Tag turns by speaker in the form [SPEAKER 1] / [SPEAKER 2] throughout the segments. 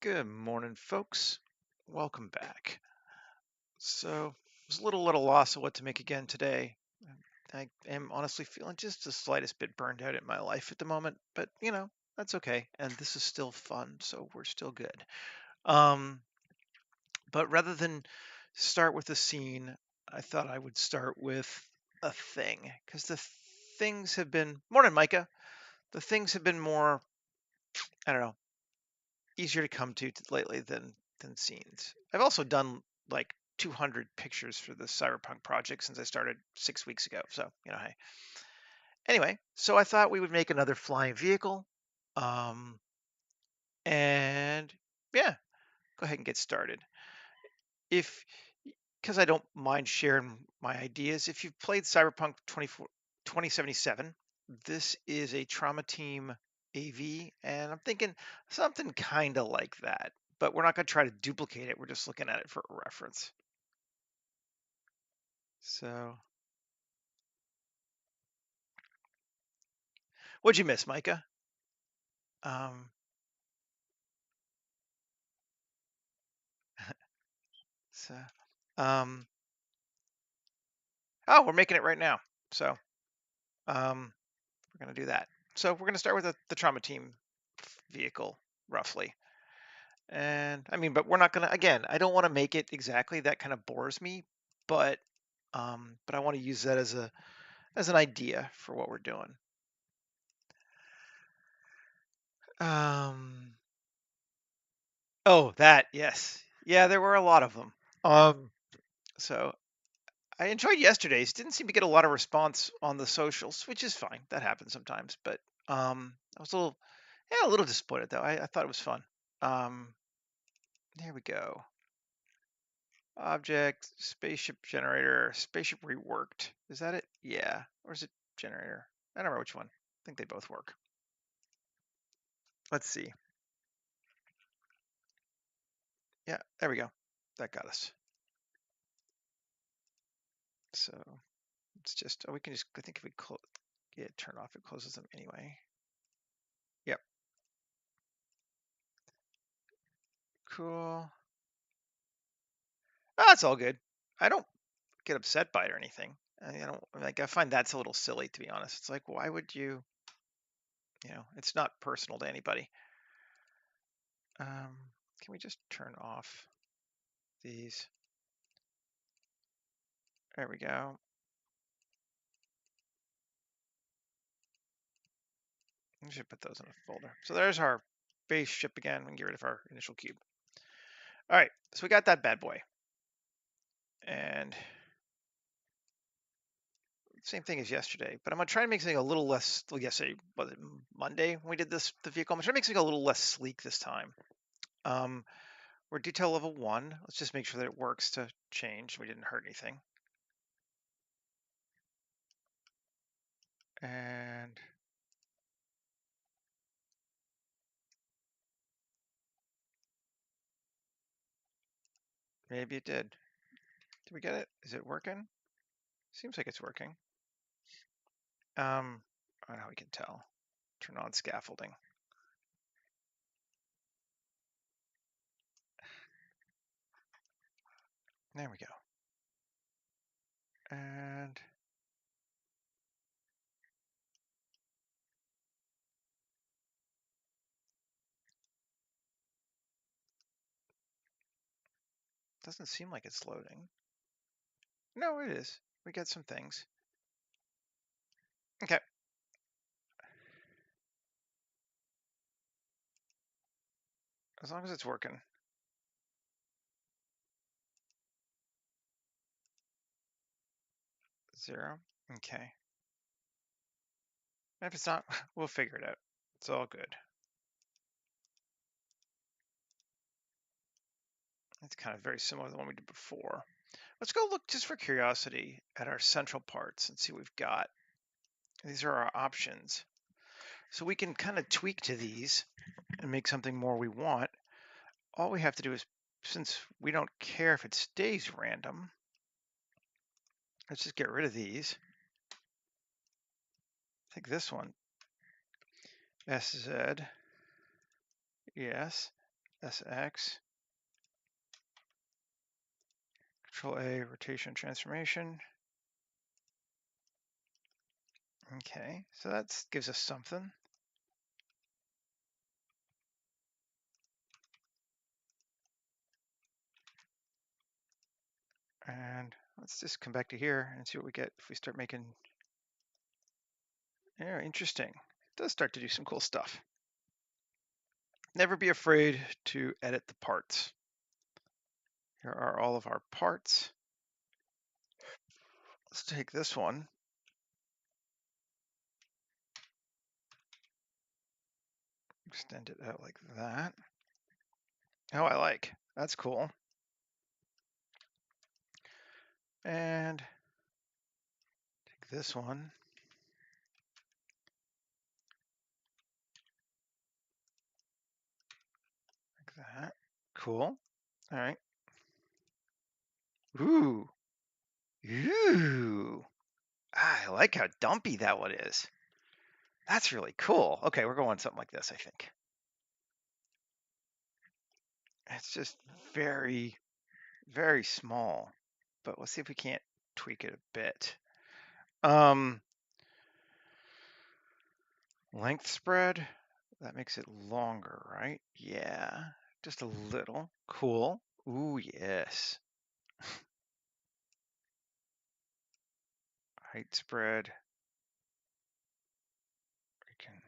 [SPEAKER 1] Good morning, folks. Welcome back. So, I was a little lost of what to make again today. I am honestly feeling just the slightest bit burned out in my life at the moment, but that's okay. And this is still fun, so we're still good. Um, but rather than start with a scene, I thought I would start with a thing because the things have been, morning, Micah. The things have been more, I don't know, easier to come to lately than scenes. I've also done like 200 pictures for the Cyberpunk project since I started 6 weeks ago. So hey. Anyway, so I thought we would make another flying vehicle, um, and yeah, go ahead and get started. If Because I don't mind sharing my ideas. If you've played Cyberpunk 2077, this is a Trauma Team AV, and I'm thinking something kind of like that. But we're not going to try to duplicate it. We're just looking at it for a reference. So, what'd you miss, Micah? Um, so, um, oh, we're making it right now. So, we're going to do that. So, we're going to start with the Trauma Team vehicle, roughly. And I mean, but we're not gonna, again, I don't want to make it exactly, that kind of bores me, but I want to use that as an idea for what we're doing. Um oh, that, yes. Yeah, there were a lot of them. So I enjoyed yesterday's. Didn't seem to get a lot of response on the socials, which is fine. That happens sometimes. But I was a little disappointed though. I thought it was fun. Um there we go. Object, spaceship generator, spaceship reworked. Is that it? Yeah. Or is it generator? I don't remember which one. I think they both work. Let's see. Yeah, there we go. That got us. So it's just, oh, we can just, I think if we get it turned off, it closes them anyway. Yep. Cool. Oh, it's all good. I don't get upset by it or anything. I find that's a little silly, to be honest. It's like, why would you, it's not personal to anybody. Can we just turn off these? There we go. I should put those in a folder. So there's our base ship again. We can get rid of our initial cube. All right, so we got that bad boy. And same thing as yesterday, but I'm gonna try to make something a little less, well, yesterday, was it Monday when we did the vehicle? I'm gonna try to make something a little less sleek this time. We're detail level 1. Let's just make sure that it works to change. We didn't hurt anything. And maybe it did. Did we get it? Is it working? Seems like it's working. I don't know how we can tell. Turn on scaffolding. There we go. And doesn't seem like it's loading. No, it is. We got some things. Okay. As long as it's working. Zero. Okay. If it's not, we'll figure it out. It's all good. It's kind of very similar to the one we did before. Let's go look, just for curiosity, at our central parts and see what we've got. These are our options. So we can kind of tweak to these and make something more we want. All we have to do is, since we don't care if it stays random, let's just get rid of these. Take this one, SZ, yes, SX. Control A, rotation transformation. Okay, so that gives us something. And let's just come back to here and see what we get if we start making. Yeah, interesting. It does start to do some cool stuff. Never be afraid to edit the parts. Here are all of our parts. Let's take this one. Extend it out like that. Oh, I like. That's cool. And take this one. Like that. Cool. All right. Ooh. Ooh. I like how dumpy that one is. That's really cool. Okay, we're going something like this, I think. It's just very, very small. But let's see if we can't tweak it a bit. Length spread, that makes it longer, right? Yeah, just a little. Cool. Ooh, yes. Height spread. We can.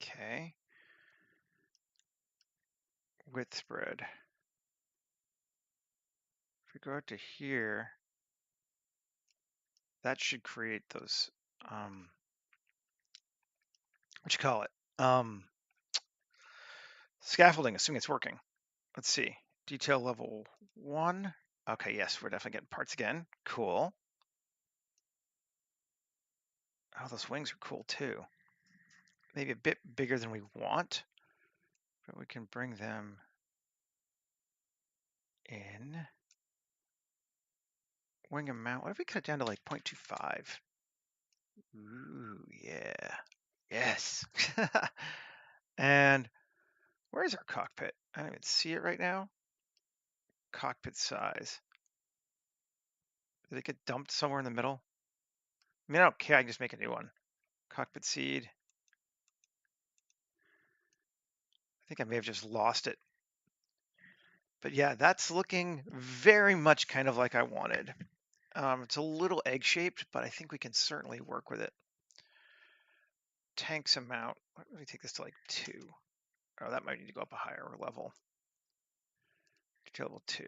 [SPEAKER 1] Okay. Width spread. If we go out to here, that should create those. What you call it? Scaffolding, assuming it's working. Let's see. Detail level 1. Okay, yes, we're definitely getting parts again. Cool. Oh, those wings are cool too. Maybe a bit bigger than we want, but we can bring them in. Wing amount. What if we cut it down to like 0.25? Ooh, yeah. Yes. And where's our cockpit? I don't even see it right now. Cockpit size. Did it get dumped somewhere in the middle? I mean, I don't care. I can just make a new one. Cockpit seed. I think I may have just lost it. But yeah, that's looking very much kind of like I wanted. It's a little egg-shaped, but I think we can certainly work with it. Tanks amount. Let me take this to like 2. Oh, that might need to go up a higher level. Level 2.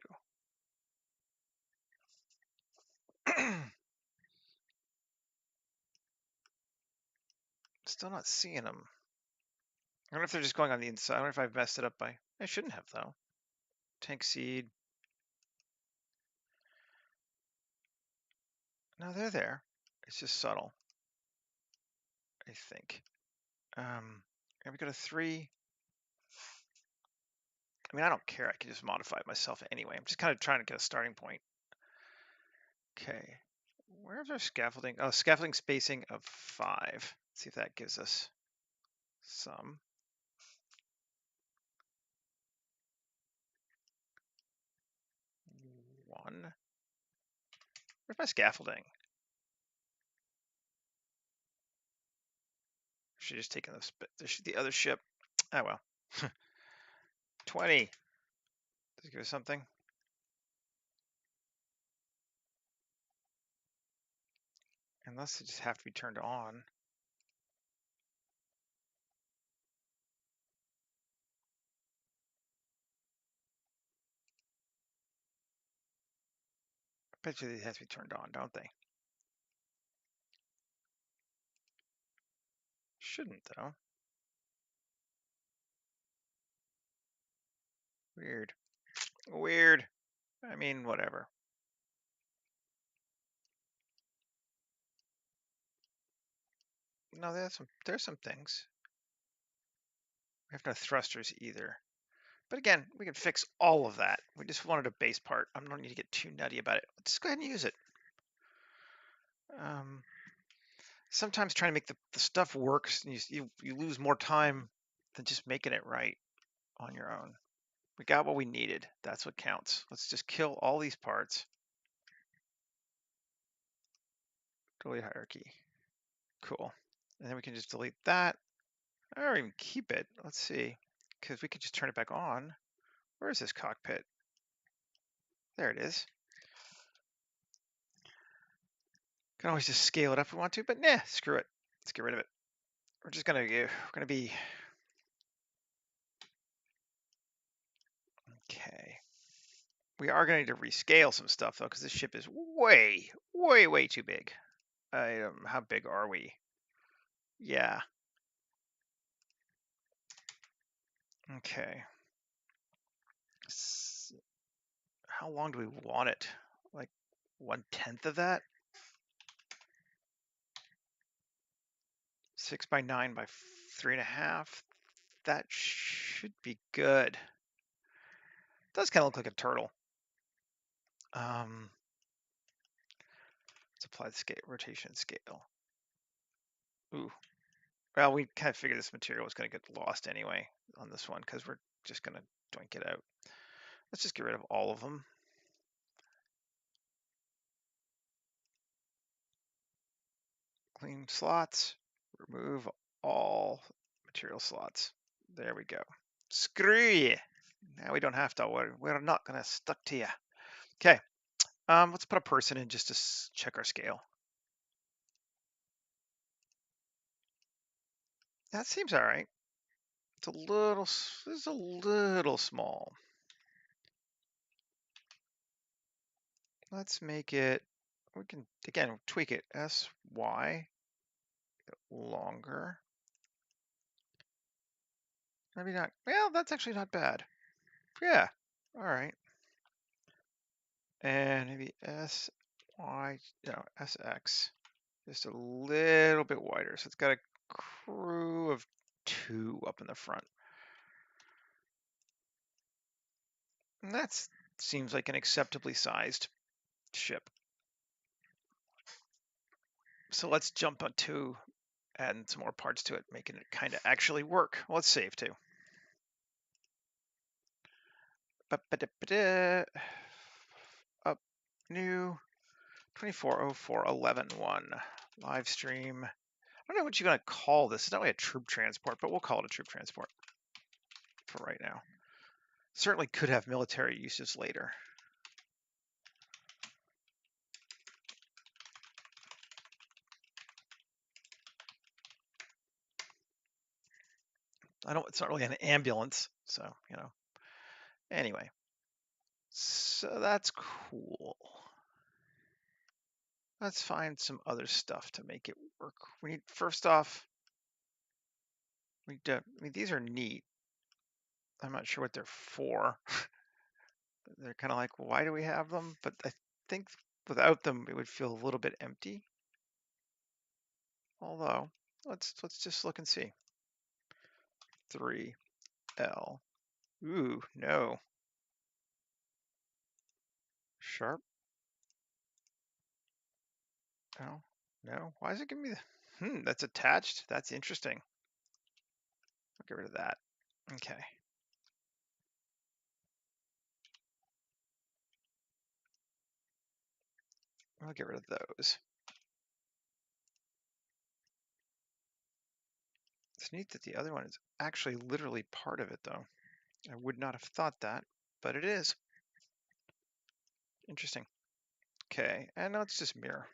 [SPEAKER 1] Still not seeing them. I wonder if they're just going on the inside. I wonder if I've messed it up by. I shouldn't have though. Tank seed. No, they're there. It's just subtle. I think. And we go to 3. I mean, I don't care. I can just modify it myself anyway. I'm just kind of trying to get a starting point. Okay. Where's our scaffolding? Oh, scaffolding spacing of 5. Let's see if that gives us some. 1. Where's my scaffolding? Should have just taken the other ship. Oh well. 20. Does it give us something? Unless they just have to be turned on. I bet you they have to be turned on, don't they? Shouldn't though. Weird. Weird. I mean, whatever. No, there's some things. We have no thrusters either. But again, we can fix all of that. We just wanted a base part. I don't need to get too nutty about it. Let's just go ahead and use it. Sometimes trying to make the stuff work, you lose more time than just making it right on your own. We got what we needed. That's what counts. Let's just kill all these parts. Delete hierarchy. Cool. And then we can just delete that. Or even keep it. Let's see. Because we could just turn it back on. Where is this cockpit? There it is. Can always just scale it up if we want to, but nah, screw it. Let's get rid of it. We're just we're gonna be, okay. We are gonna need to rescale some stuff though, because this ship is way, way, way too big. How big are we? Yeah. Okay. How long do we want it? Like 1/10 of that? 6 by 9 by 3.5. That should be good. Does kind of look like a turtle. Let's apply the scale, rotation scale. Ooh. Well, we kind of figured this material was going to get lost anyway on this one because we're just going to doink it out. Let's just get rid of all of them. Clean slots, remove all material slots. There we go. Screw you. Now we don't have to. We're not going to stuck to you. Okay. Let's put a person in just to check our scale. That seems all right. It's a little small. Let's make it, we can, again, tweak it. SY, longer. Maybe not, well, that's actually not bad. Yeah, all right. And maybe SY, no, SX, just a little bit wider. So it's got a crew of 2 up in the front. And that seems like an acceptably sized ship. So let's jump on to adding some more parts to it, making it kind of actually work. Well, let's save too. Up, new, 2404.11.1, live stream. I don't know what you're going to call this. It's not really a troop transport, but we'll call it a troop transport for right now. Certainly could have military uses later. It's not really an ambulance, so, you know. Anyway, so that's cool. Let's find some other stuff to make it work. We need, first off, I mean, these are neat. I'm not sure what they're for. They're kind of like, why do we have them? But I think without them, it would feel a little bit empty. Although, let's just look and see. 3L. Ooh, no. Sharp. No, no. Why is it giving me the? That's attached. That's interesting. I'll get rid of that. Okay. I'll get rid of those. It's neat that the other one is actually literally part of it, though. I would not have thought that, but it is. Interesting. Okay, and now let's just mirror.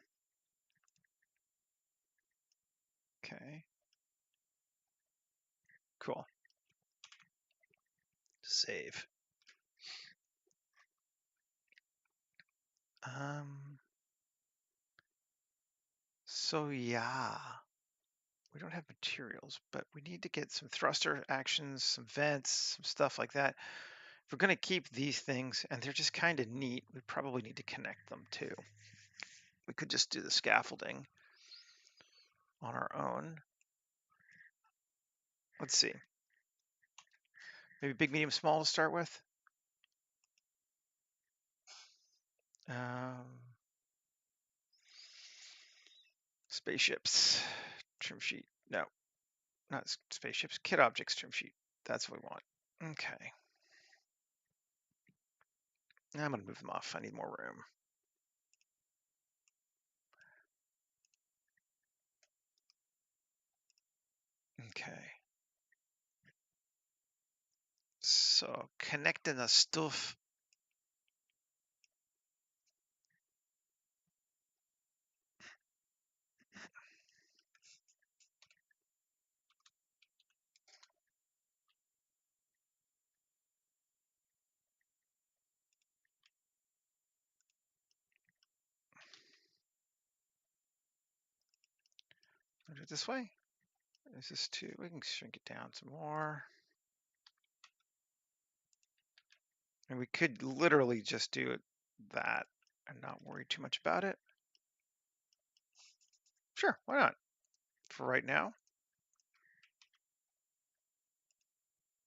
[SPEAKER 1] Okay. Cool. Save. So yeah, we don't have materials, but we need to get some thruster actions, some vents, some stuff like that. If we're going to keep these things, and they're just kind of neat, we probably need to connect them too. We could just do the scaffolding on our own. Let's see. Maybe big, medium, small to start with. Spaceships, trim sheet, no. not spaceships, kit objects term sheet. That's what we want. Okay. Now I'm going to move them off. I need more room. Okay. So connecting the stuff. Do it this way. Is this too? We can shrink it down some more. And we could literally just do it that and not worry too much about it. Sure, why not? For right now,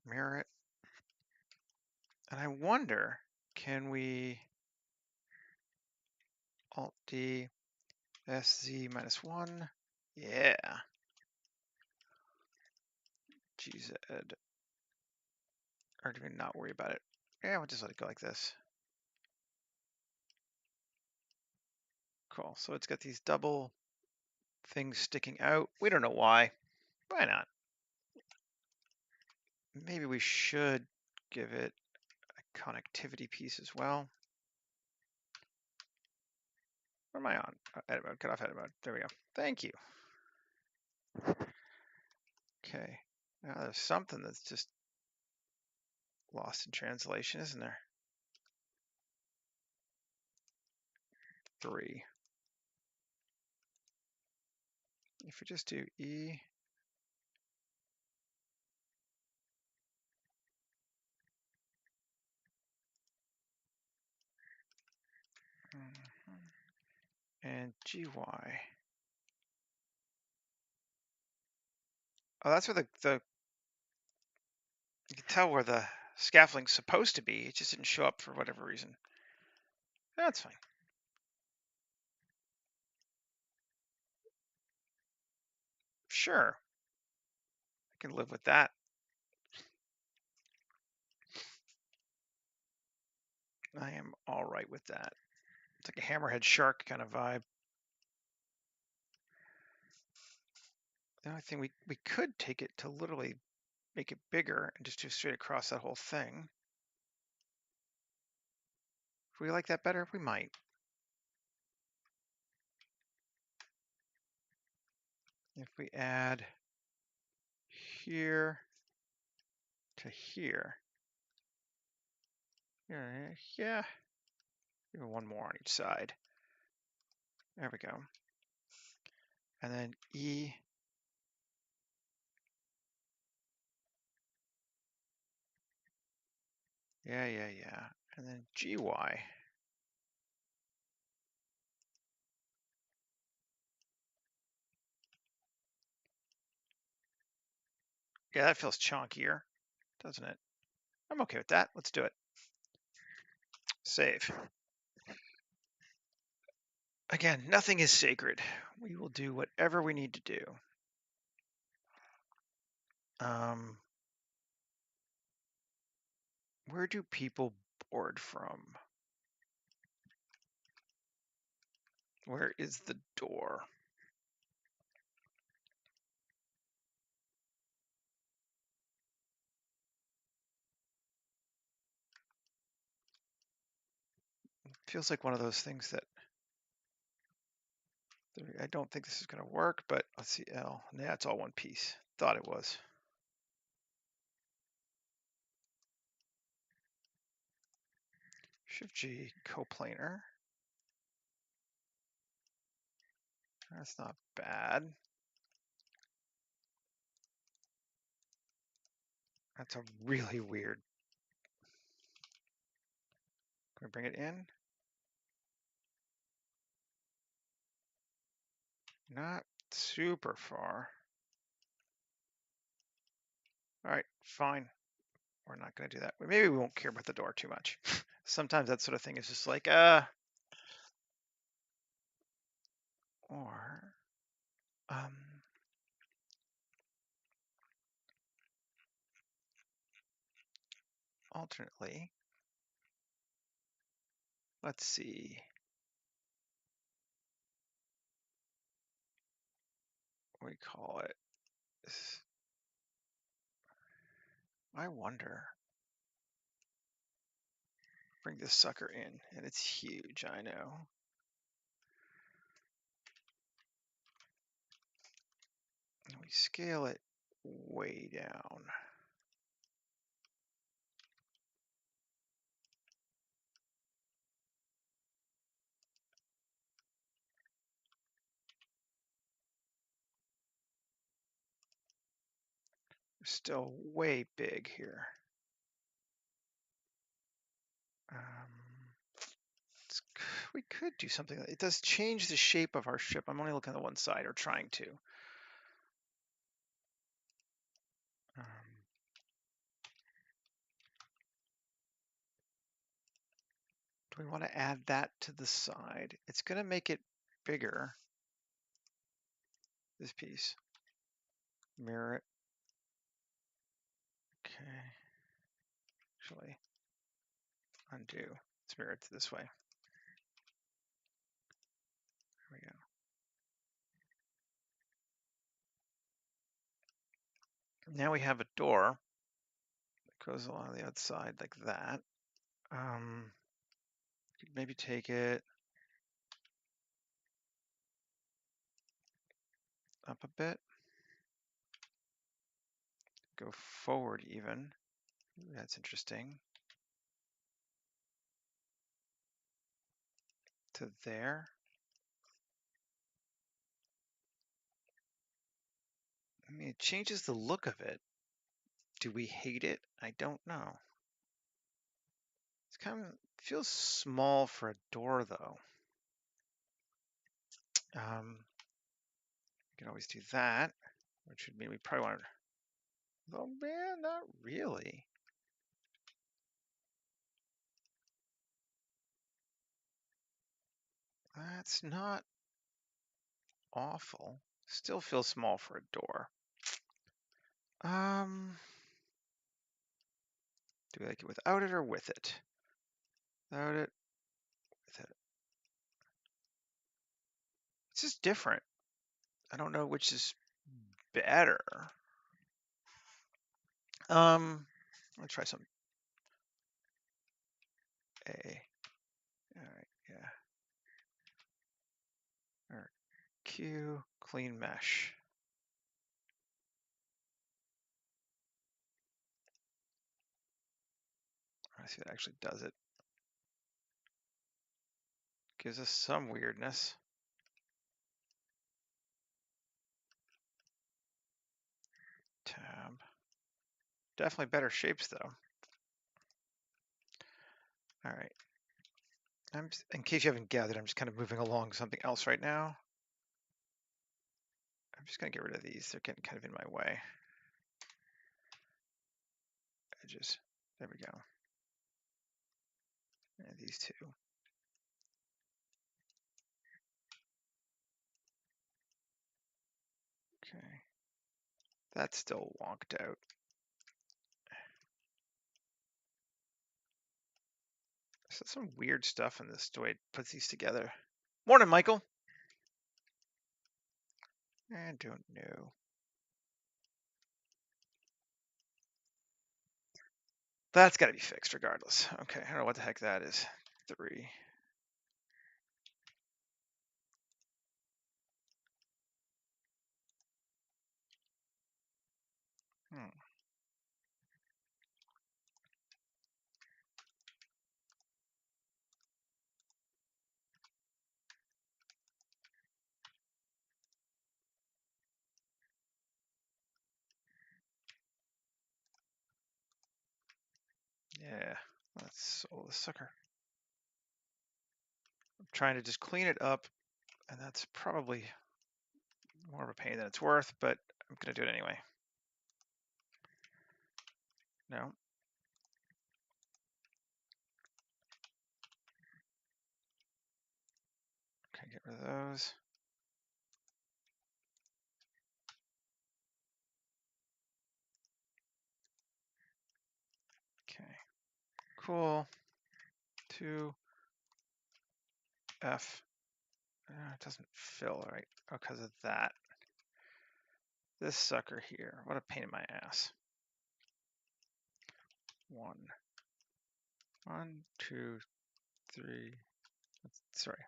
[SPEAKER 1] mirror it. And I wonder, can we Alt D SZ -1? Yeah. GZ. Or do we not worry about it? Yeah, we'll just let it go like this. Cool. So it's got these double things sticking out. We don't know why. Why not? Maybe we should give it a connectivity piece as well. What am I on? Edit mode, cut off edit mode. There we go. Thank you. Okay. Now there's something that's just lost in translation, isn't there? 3. If we just do E, and GY. Oh, that's where the you can tell where the scaffolding's supposed to be. It just didn't show up for whatever reason. That's fine. Sure. I can live with that. I am all right with that. It's like a hammerhead shark kind of vibe. The only thing we could take it to literally make it bigger and just do straight across that whole thing. If we like that better, we might. If we add here to here, yeah, even one more on each side. There we go. And then E. Yeah. And then GY. Yeah, that feels chunkier, doesn't it? I'm okay with that. Let's do it. Save. Again, nothing is sacred. We will do whatever we need to do. Where do people board from? Where is the door? It feels like one of those things that I don't think this is going to work, but let's see, L. Yeah, it's all one piece. Thought it was. Shift G, coplanar. That's not bad. That's a really weird. Can we bring it in? Not super far. All right, fine. We're not going to do that. Maybe we won't care about the door too much. Sometimes that sort of thing is just like, or, alternately, let's see. What do we call it? I wonder. Bring this sucker in, and it's huge, I know. And we scale it way down. We're still way big here. We could do something. It does change the shape of our ship. I'm only looking at one side, or trying to. Do we want to add that to the side? It's going to make it bigger. This piece. Mirror it. Okay. Actually, undo. Let's mirror it this way. There we go. Now we have a door that goes along the outside like that. Maybe take it up a bit. Go forward even. Ooh, that's interesting. To there. I mean, it changes the look of it. Do we hate it? I don't know. It's kind of feels small for a door though. We can always do that, which would mean we probably want to. Oh man, not really. That's not awful. Still feels small for a door. Do we like it without it or with it? Without it, with it. It's just different. I don't know which is better. Let's try some A. All right, yeah. All right, Q, clean mesh. I see that actually does it. Gives us some weirdness. Tab. Definitely better shapes though. All right. In case you haven't gathered, I'm just kind of moving along something else right now. I'm just going to get rid of these. They're getting kind of in my way. Edges. There we go. And these two. Okay. That's still wonked out. So some weird stuff in this way it puts these together. Morning, Michael. I don't know. That's got to be fixed regardless. Okay, I don't know what the heck that is. 3. Yeah, that's all the sucker. I'm trying to just clean it up, and that's probably more of a pain than it's worth, but I'm going to do it anyway. No. Okay, get rid of those. Okay. Cool. 2F. It doesn't fill, right? Oh, because of that. This sucker here. What a pain in my ass. 1, 1, 2, 3. Sorry.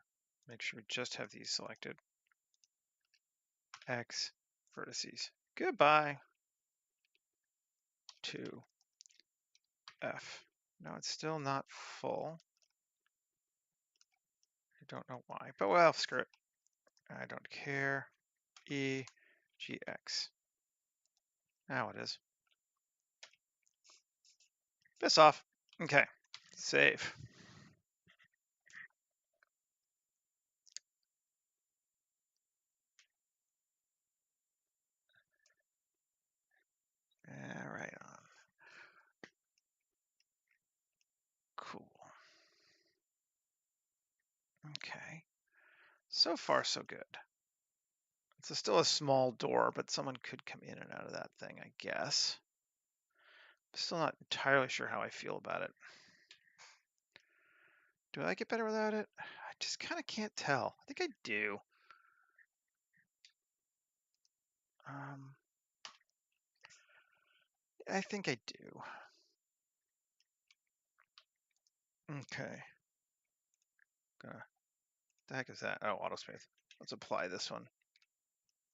[SPEAKER 1] Make sure we just have these selected. X vertices. Goodbye. 2F. No, it's still not full. I don't know why, but well, screw it. I don't care. E, G, X. Now it is. Piss off. Okay, save. Right on. Cool. Okay. So far, so good. It's still a small door, but someone could come in and out of that thing, I guess. Still not entirely sure how I feel about it. Do I like it better without it? I just kind of can't tell. I think I do. I think I do. Okay. The heck is that? Oh, autospace. Let's apply this one.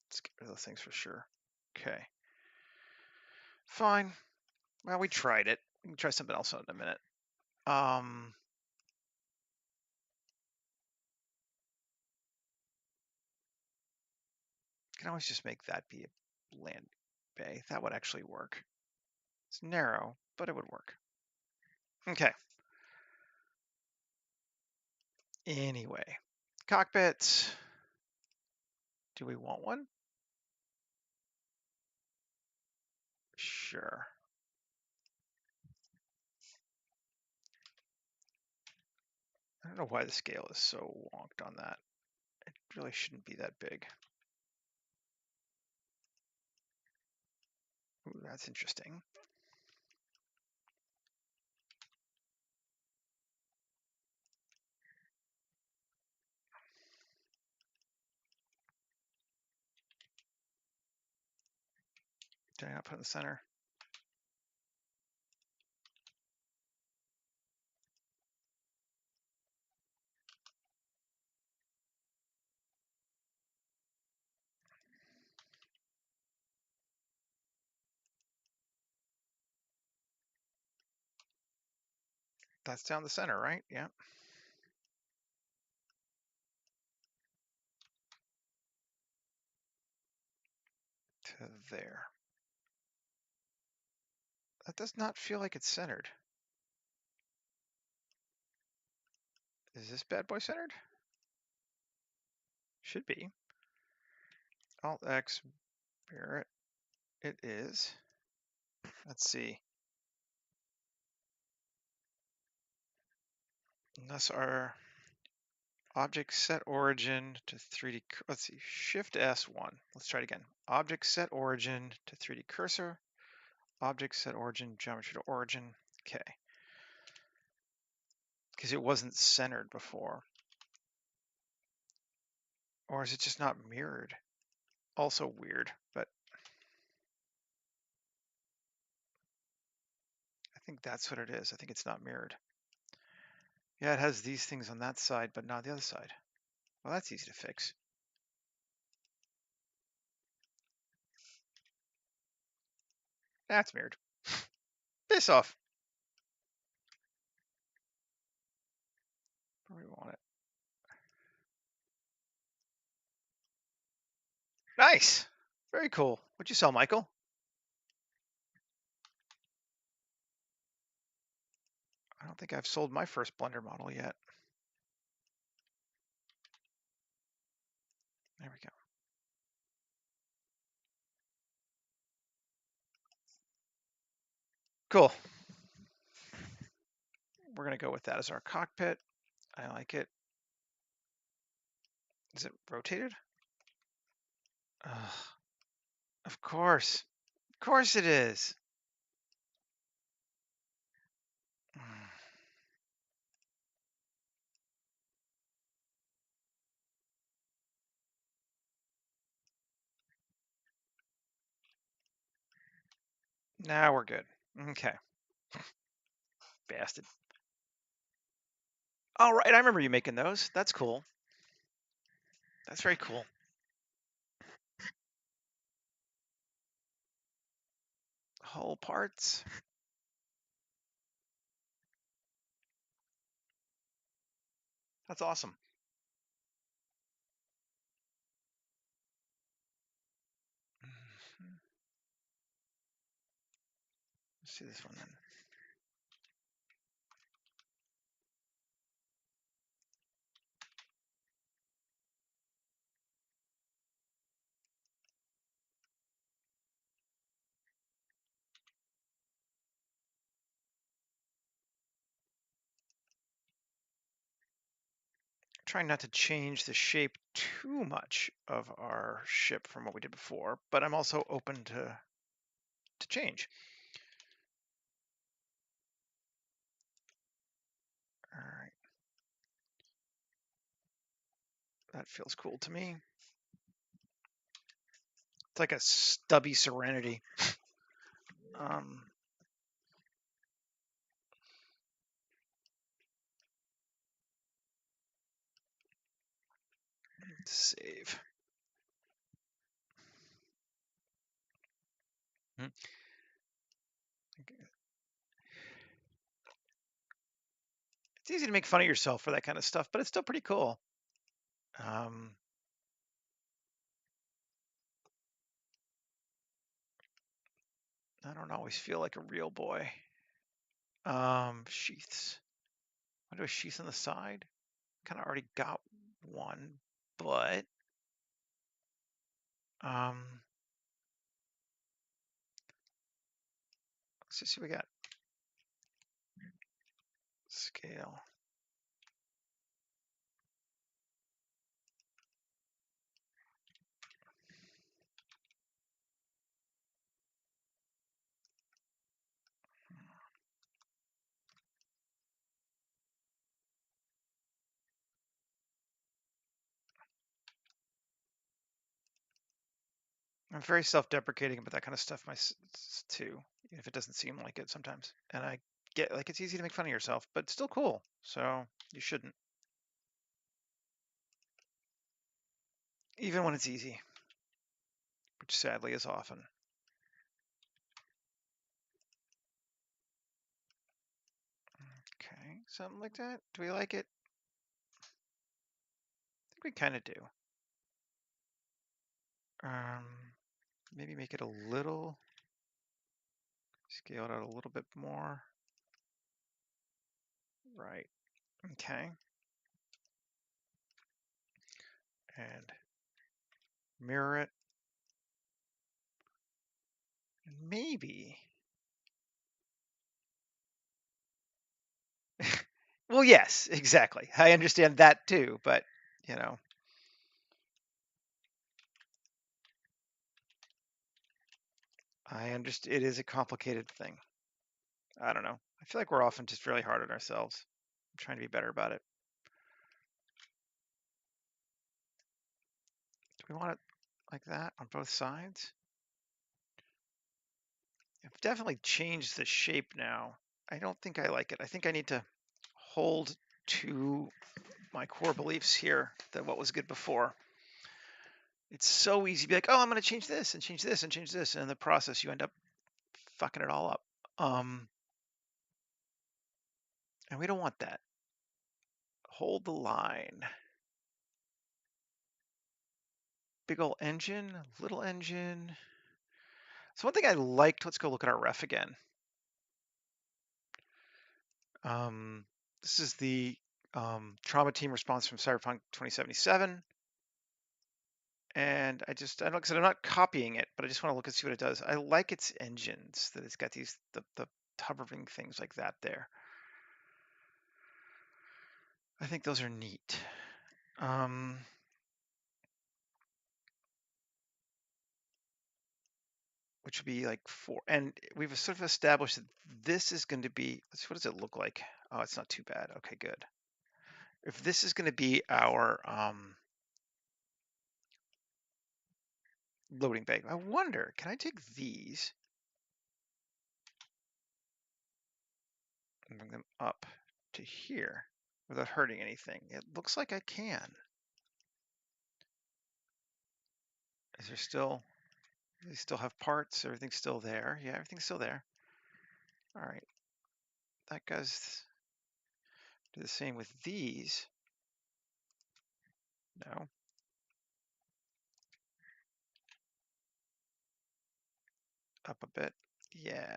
[SPEAKER 1] Let's get rid of those things for sure. Okay. Fine. Well, we tried it. We can try something else in a minute. Can always just make that be a land bay. That would actually work. It's narrow, but it would work. Okay. Anyway, cockpits. Do we want one? Sure. I don't know why the scale is so wonked on that. It really shouldn't be that big. Ooh, that's interesting. Did I not put in the center? That's down the center, right? Yeah. To there. That does not feel like it's centered. Is this bad boy centered? Should be. Alt X, mirror it. It is. Let's see. Unless our object set origin to 3D, let's see, Shift S1. Let's try it again. Object set origin to 3D cursor. Object set origin, geometry to origin. Okay. Because it wasn't centered before. Or is it just not mirrored? Also weird, but I think that's what it is. I think it's not mirrored. Yeah, it has these things on that side, but not the other side. Well, that's easy to fix. That's mirrored. Piss off. Where do we want it? Nice. Very cool. What'd you sell, Michael? I don't think I've sold my first Blender model yet. There we go. Cool. We're going to go with that as our cockpit. I like it. Is it rotated? Ugh. Of course. Of course it is. Now we're good. Okay. Bastard. All right, I remember you making those. That's cool. That's very cool. Hull parts. That's awesome. Mhm. Let's see this one then. Trying not to change the shape too much of our ship from what we did before, but I'm also open to change. All right. That feels cool to me. It's like a stubby Serenity. Um, save. Hmm. It's easy to make fun of yourself for that kind of stuff, but it's still pretty cool. Um, I don't always feel like a real boy. Sheaths. I do a sheath on the side. Kind of already got one, but um, let's just see what we got. Scale. I'm very self-deprecating about that kind of stuff too, even if it doesn't seem like it sometimes. And I get like it's easy to make fun of yourself, but it's still cool. So you shouldn't, even when it's easy, which sadly is often. Okay, something like that. Do we like it? I think we kind of do. Um, Maybe make it a little, scale it out a little bit more. Right. Okay. And mirror it. Maybe. Well, yes, exactly. I understand that too, but you know, I understand it is a complicated thing. I don't know. I feel like we're often just really hard on ourselves. I'm trying to be better about it. Do we want it like that on both sides? I've definitely changed the shape now. I don't think I like it. I think I need to hold to my core beliefs here that what was good before. It's so easy to be like, oh, I'm going to change this and change this and change this. And in the process, you end up fucking it all up. And we don't want that. Hold the line. Big old engine, little engine. So one thing I liked, let's go look at our ref again. This is the trauma team response from Cyberpunk 2077. And I don't, because I'm not copying it, but I just want to look and see what it does. I like its engines, that it's got the hovering things like that there. I think those are neat. Which would be like four. And we've sort of established that this is going to be, what does it look like? Oh, it's not too bad. Okay, good. If this is going to be our loading bay, I wonder, can I take these bring them up to here without hurting anything? It looks like I can. Is there still, they still have parts? Everything's still there? Yeah, everything's still there. All right, that goes, do the same with these. No. Up a bit. Yeah.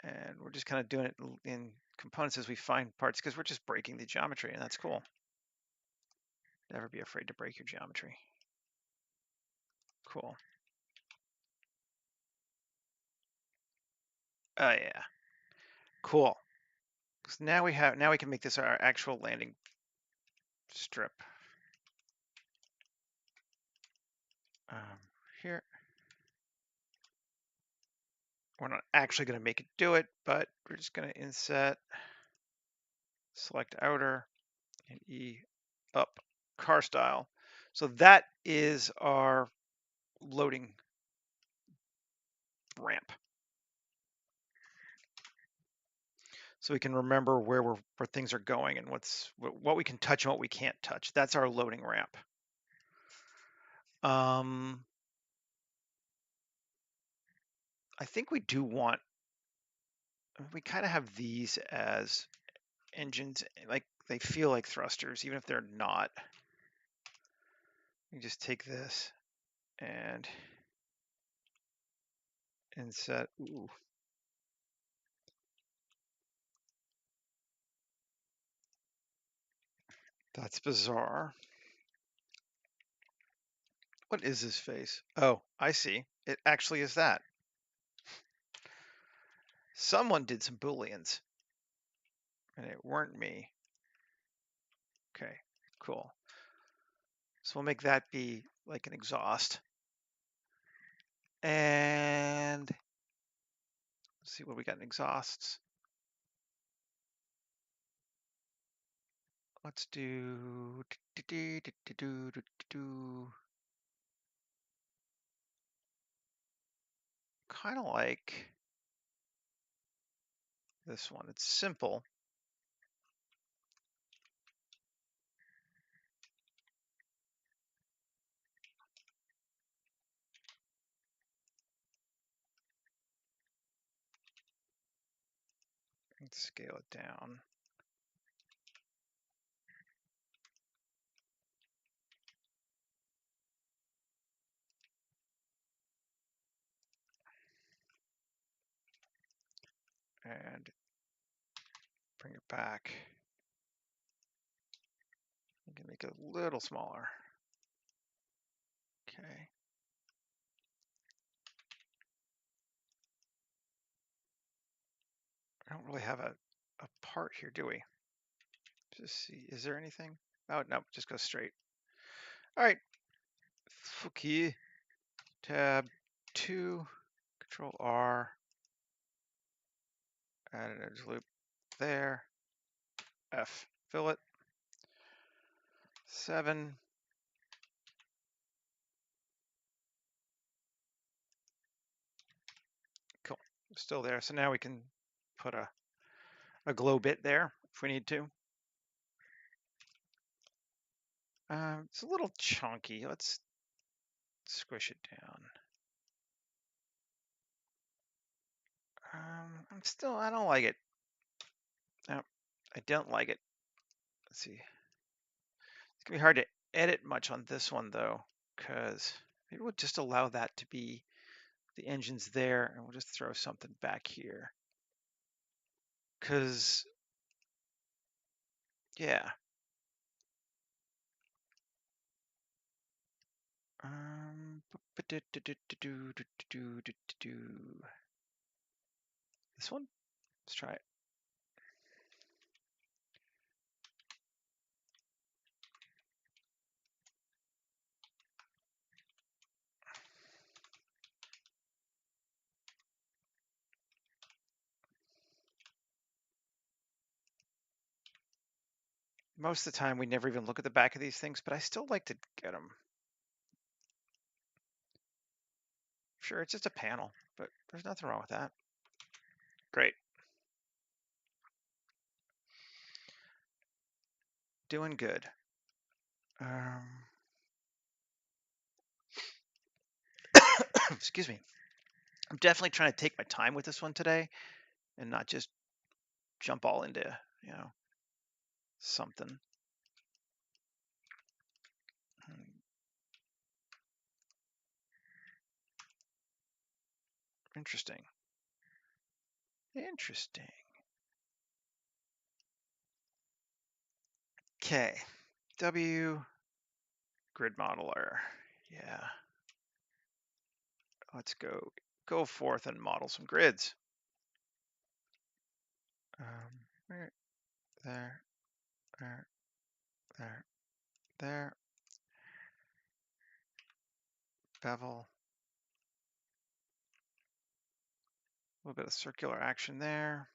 [SPEAKER 1] And we're just kind of doing it in components as we find parts because we're just breaking the geometry, and that's cool. Never be afraid to break your geometry. Cool. Oh yeah. Cool. So now we can make this our actual landing strip. Here. We're not actually going to make it do it, but we're just going to inset, select outer, and E up car style. So that is our loading ramp. So we can remember where things are going and what we can touch and what we can't touch. That's our loading ramp. I think we do want, we kind of have these as engines, like they feel like thrusters, even if they're not. You just take this and inset. Ooh. That's bizarre. What is this face? Oh, I see. It actually is that. Someone did some booleans, and it weren't me. Okay, cool. So we'll make that be like an exhaust. And let's see what we got in exhausts. Let's do kind of like this one. It's simple. Let's scale it down. And bring it back. You can make it a little smaller. Okay. I don't really have a part here, do we? Just see, is there anything? Oh, no, just go straight. All right. Okay. Tab 2, Control R, add an edge loop there. F, fillet. 7. Cool. Still there. So now we can put a glow bit there if we need to. It's a little chunky. Let's squish it down. I don't like it. No, I don't like it. Let's see. It's gonna be hard to edit much on this one though, because maybe we'll just allow that to be the engine's there, and we'll just throw something back here. Because, yeah. This one? Let's try it. Most of the time, we never even look at the back of these things, but I still like to get them. Sure, it's just a panel, but there's nothing wrong with that. Great. Doing good. Excuse me. I'm definitely trying to take my time with this one today and not just jump all into, you know, something. Interesting. Interesting. Okay. W grid modeler. Yeah. Let's go forth and model some grids. Right there, there, there, there. Bevel. A little bit of circular action there.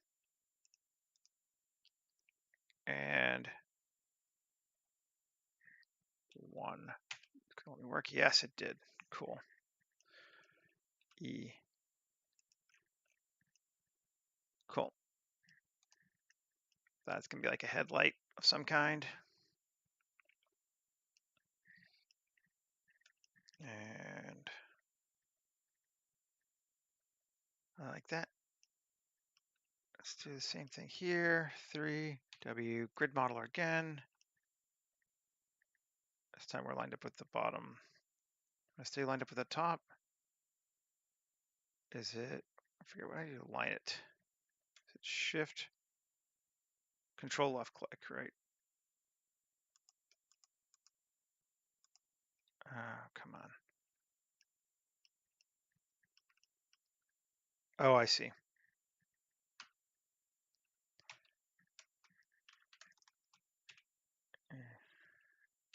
[SPEAKER 1] And one. Can it work? Yes, it did. Cool. E. Cool. That's going to be like a headlight of some kind. And I like that. Let's do the same thing here. 3W grid modeler again. This time we're lined up with the bottom. I stay lined up with the top. Is it? I forget what I do to line it. Is it shift? Control left click, right? Oh, come on. Oh, I see.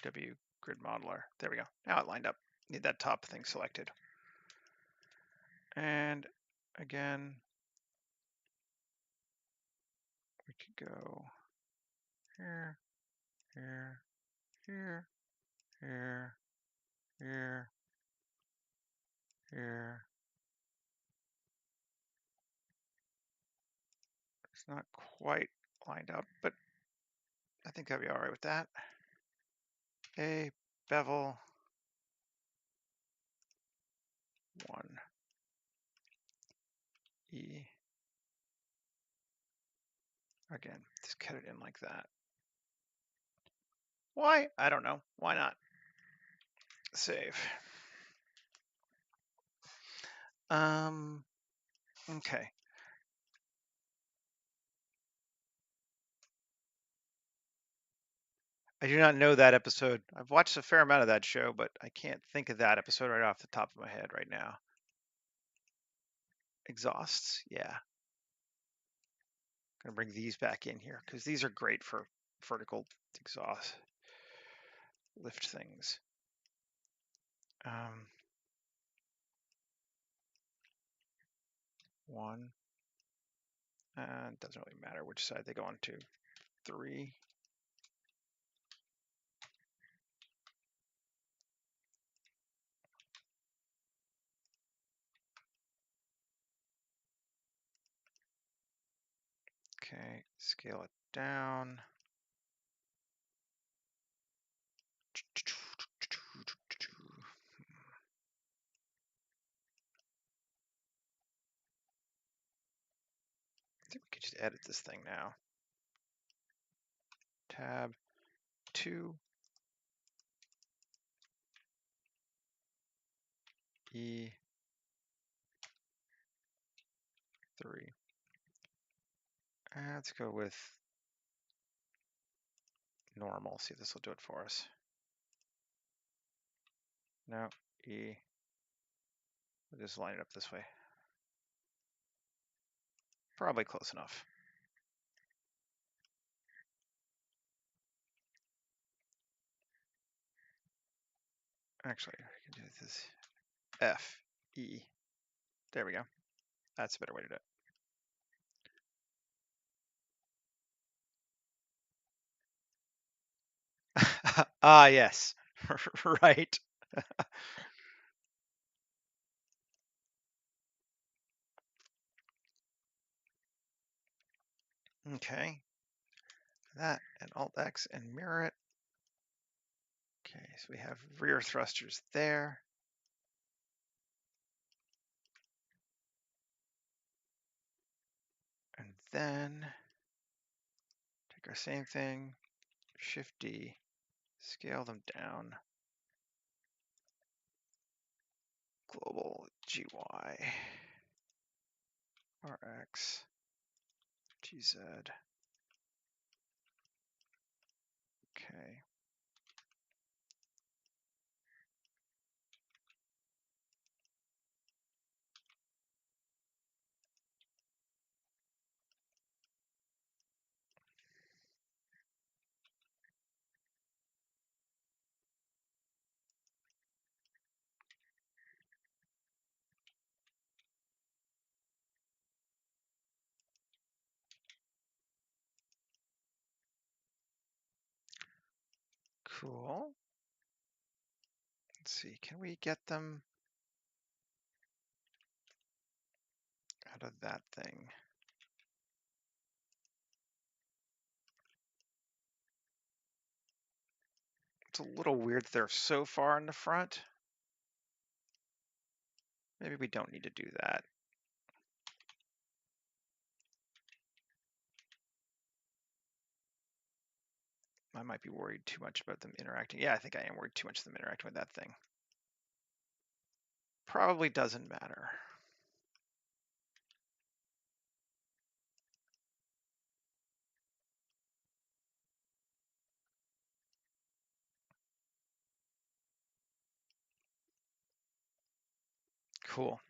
[SPEAKER 1] W grid modeler. There we go. Now it lined up. Need that top thing selected. And again, we could go here, here, here, here, here, here. It's not quite lined up, but I think I'd be all right with that. A bevel 1 E. Again, just cut it in like that. Why? I don't know. Why not? Save. Okay. I do not know that episode. I've watched a fair amount of that show, but I can't think of that episode right off the top of my head right now. Exhausts, yeah. Gonna bring these back in here because these are great for vertical exhaust lift things. One, and doesn't really matter which side they go on to. 3. Okay, scale it down. I think we could just edit this thing now. Tab 2 E 3. Let's go with normal. See if this will do it for us. No, E. We'll just line it up this way. Probably close enough. Actually, we can do this F, E. There we go. That's a better way to do it. Ah, yes. Right. Okay. that and Alt-X and mirror it. Okay, so we have rear thrusters there. And then take our same thing, Shift D, scale them down. Global GY, RX, GZ. Okay. Cool. Let's see, can we get them out of that thing? It's a little weird that they're so far in the front. Maybe we don't need to do that. I might be worried too much about them interacting. Yeah, I think I am worried too much of them interacting with that thing. Probably doesn't matter. Cool.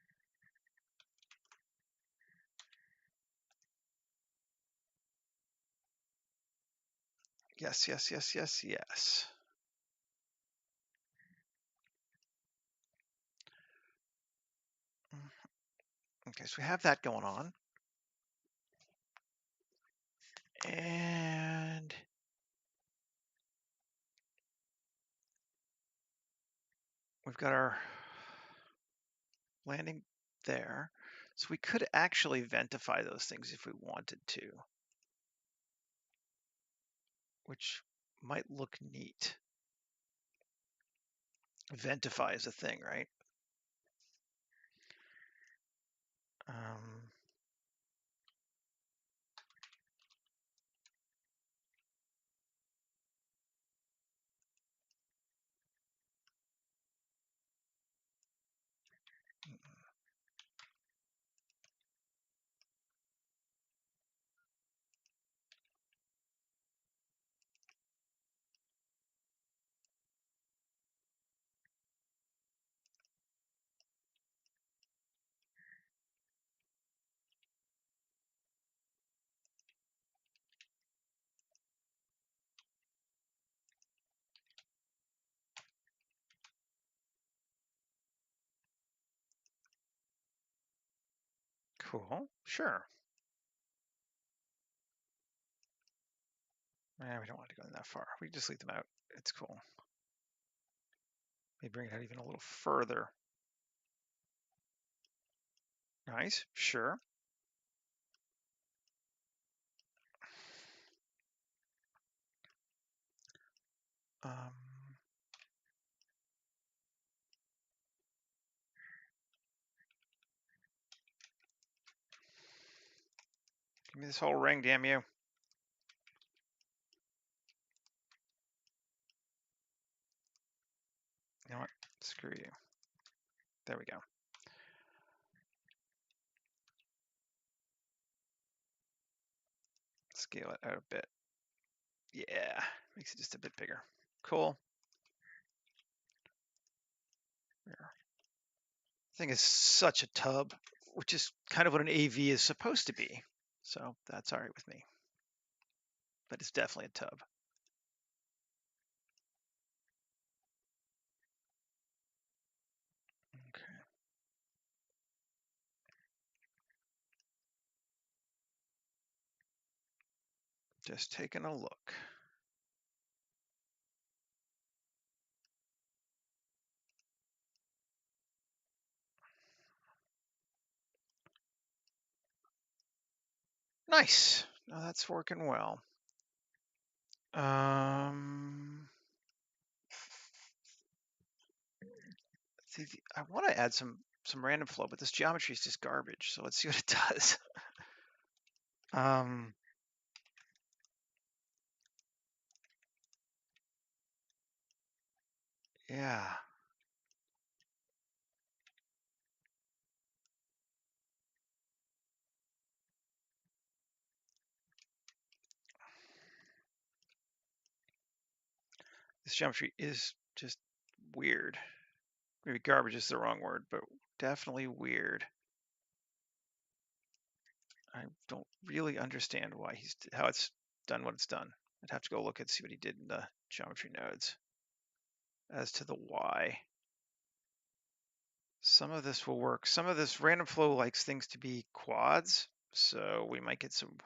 [SPEAKER 1] Yes, yes, yes, yes, yes. Okay, so we have that going on. And we've got our landing there. So we could actually ventify those things if we wanted to, which might look neat. Ventify is a thing, right? Cool, sure. We don't want to go in that far. We just leave them out. It's cool. Maybe bring it out even a little further. Nice, sure. Give me this whole ring, damn you. You know what? Screw you. There we go. Scale it out a bit. Yeah, makes it just a bit bigger. Cool. Thing is such a tub, which is kind of what an AV is supposed to be. So that's all right with me. But it's definitely a tub. Okay. Just taking a look. Nice. Now that's working well. See, I want to add some random flow, but this geometry is just garbage. So let's see what it does. Yeah. This geometry is just weird. Maybe garbage is the wrong word, but definitely weird. I don't really understand why how it's done what it's done. I'd have to go look and see what he did in the geometry nodes. As to the why, some of this will work. Some of this random flow likes things to be quads, so we might get some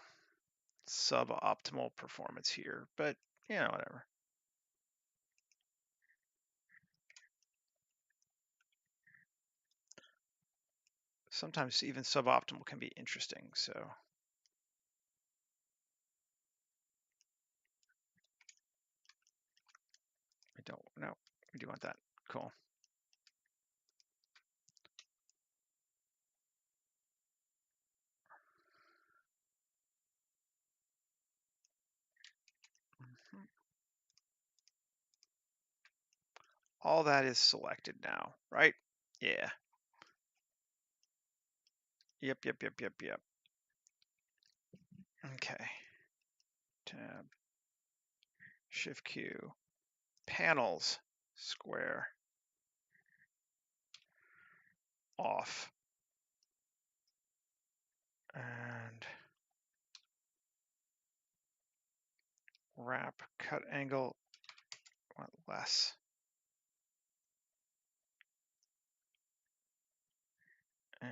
[SPEAKER 1] suboptimal performance here, but yeah, whatever. Sometimes even suboptimal can be interesting, so. I don't know. We do want that. Cool. All that is selected now, right? Yeah. Yep. Okay. Tab. Shift Q. Panels. Square. Off. And wrap. Cut angle. Want less. And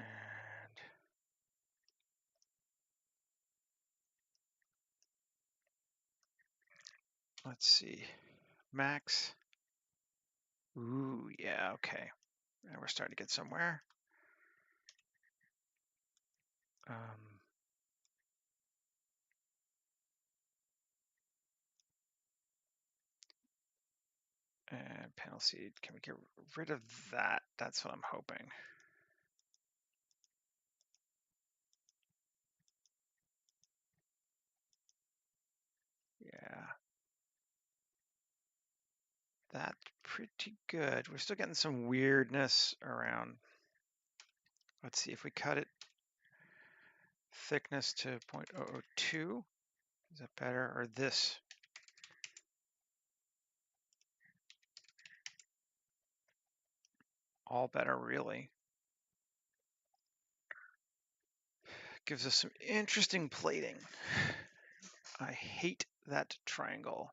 [SPEAKER 1] let's see. Max. Ooh, yeah, okay. And we're starting to get somewhere. And panel seed, can we get rid of that? That's what I'm hoping. Yeah. That's pretty good. We're still getting some weirdness around. Let's see if we cut it thickness to 0.002. Is that better? Or this? All better, really. Gives us some interesting plating. I hate that triangle,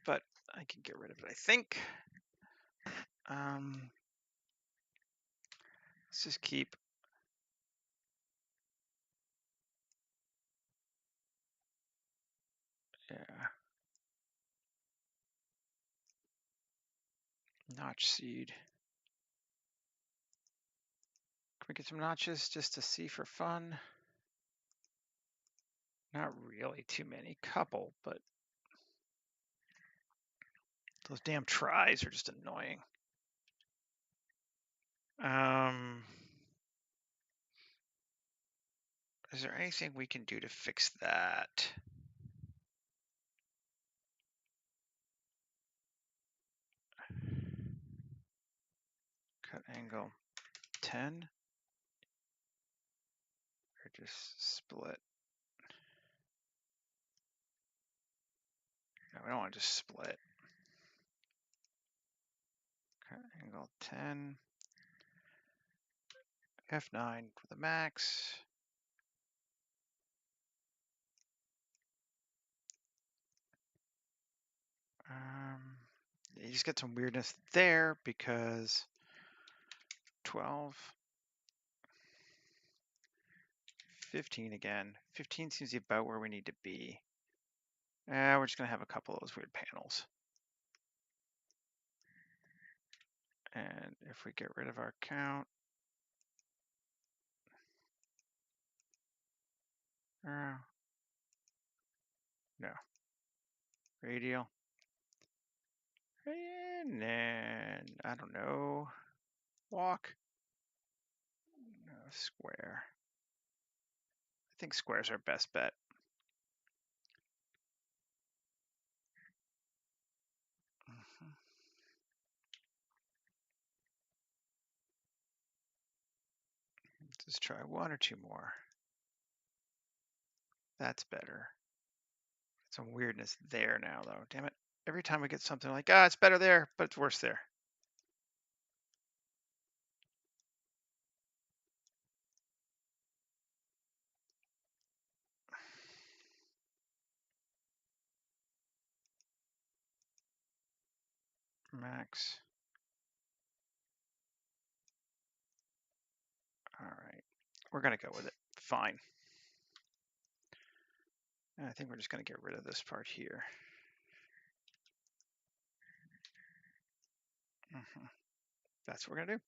[SPEAKER 1] but I can get rid of it, I think. Let's just keep. Yeah. Notch seed. Can we get some notches just to see for fun? Not really too many, couple, but those damn tries are just annoying. Is there anything we can do to fix that? Cut angle 10, or just split? No, we don't want to just split. Cut angle 10, F9 for the max. You just get some weirdness there because 12, 15 again. 15 seems about where we need to be. We're just gonna have a couple of those weird panels. And if we get rid of our count, no. radial. And then, I don't know, walk. No, square. I think square's our best bet. Let's try one or two more. That's better. Some weirdness there now, though. Damn it. Every time we get something like, it's better there, but it's worse there. Max. All right. We're going to go with it. Fine. And I think we're just going to get rid of this part here. That's what we're going to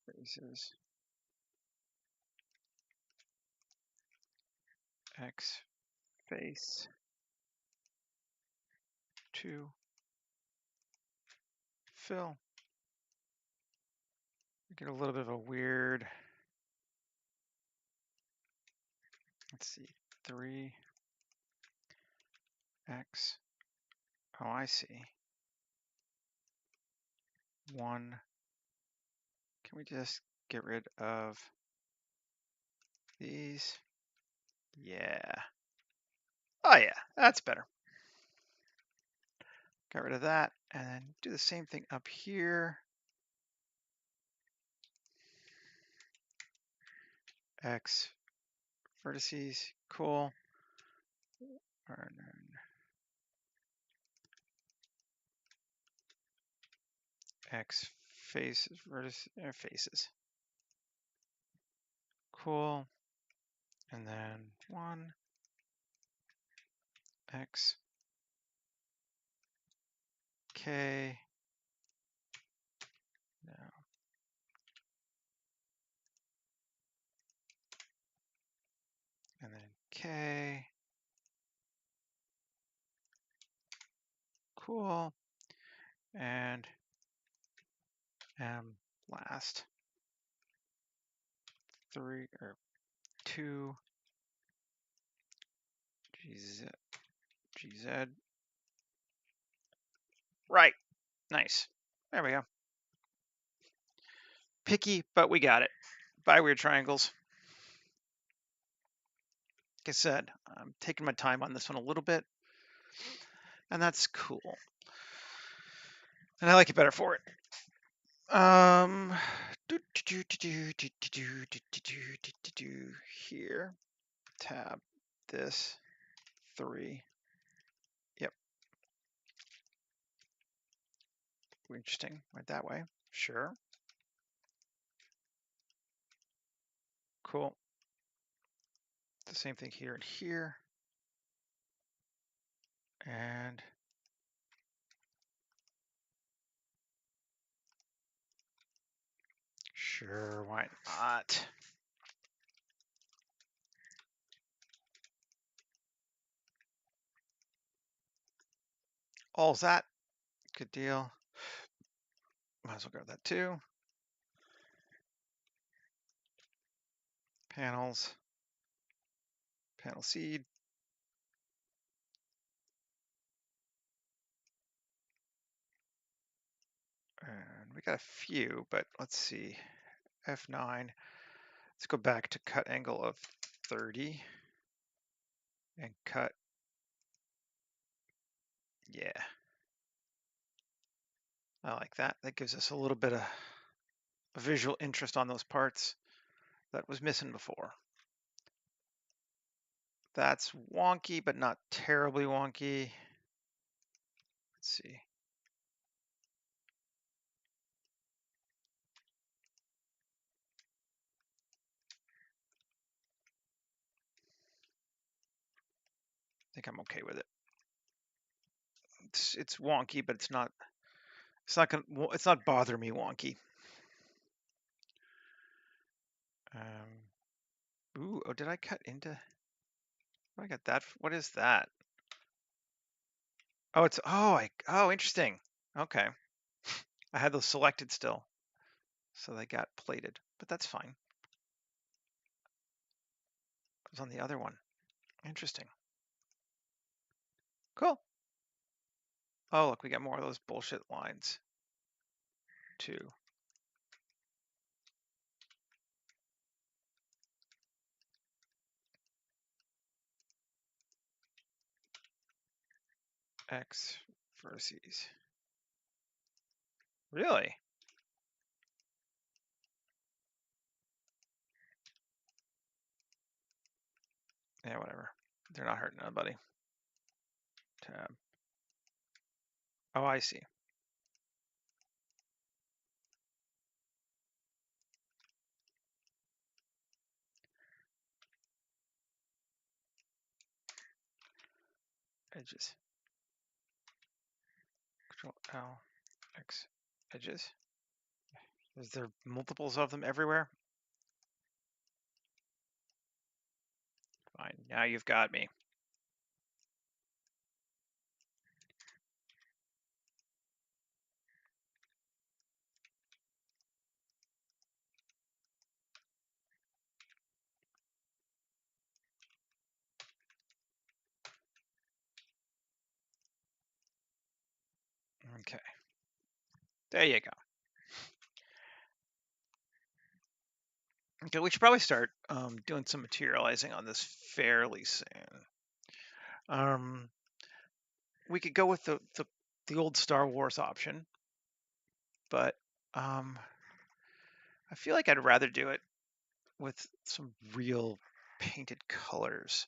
[SPEAKER 1] do. Faces. X face 2 fill. We get a little bit of a weird, let's see, 3 X. Oh, I see. 1. Can we just get rid of these? Yeah. Oh yeah, that's better. Got rid of that, and then do the same thing up here. X vertices, cool. And then X faces, vertices, faces. Cool. And then 1 X K. No. And then K. Cool. And M last. 3 or 2 GZ. Right. Nice. There we go. Picky, but we got it. By weird triangles. Like I said, I'm taking my time on this one a little bit, and that's cool. And I like it better for it. Here, tab this 3. Yep. Interesting. Went that way. Sure. Cool. The same thing here and here. And sure, why not? All's that. Good deal. Might as well grab that too. Panels. Panel seed. And we got a few, but let's see. F9. Let's go back to cut angle of 30 and cut. Yeah. I like that. That gives us a little bit of a visual interest on those parts that was missing before. That's wonky, but not terribly wonky. Let's see. I think I'm okay with it. It's wonky, but it's not bothering me wonky. Ooh, oh, did I cut into? I got that. What is that? Oh, it's oh, interesting. Okay, I had those selected still, so they got plated, but that's fine. It was on the other one. Interesting. Cool. Oh, look, we got more of those bullshit lines too. X versus. Really? Yeah, whatever. They're not hurting nobody. Tab. Oh, I see. Edges. Control L, X, edges. Is there multiples of them everywhere? Fine. Now you've got me. Okay. There you go. Okay, we should probably start doing some materializing on this fairly soon. We could go with the old Star Wars option, but I feel like I'd rather do it with some real painted colors.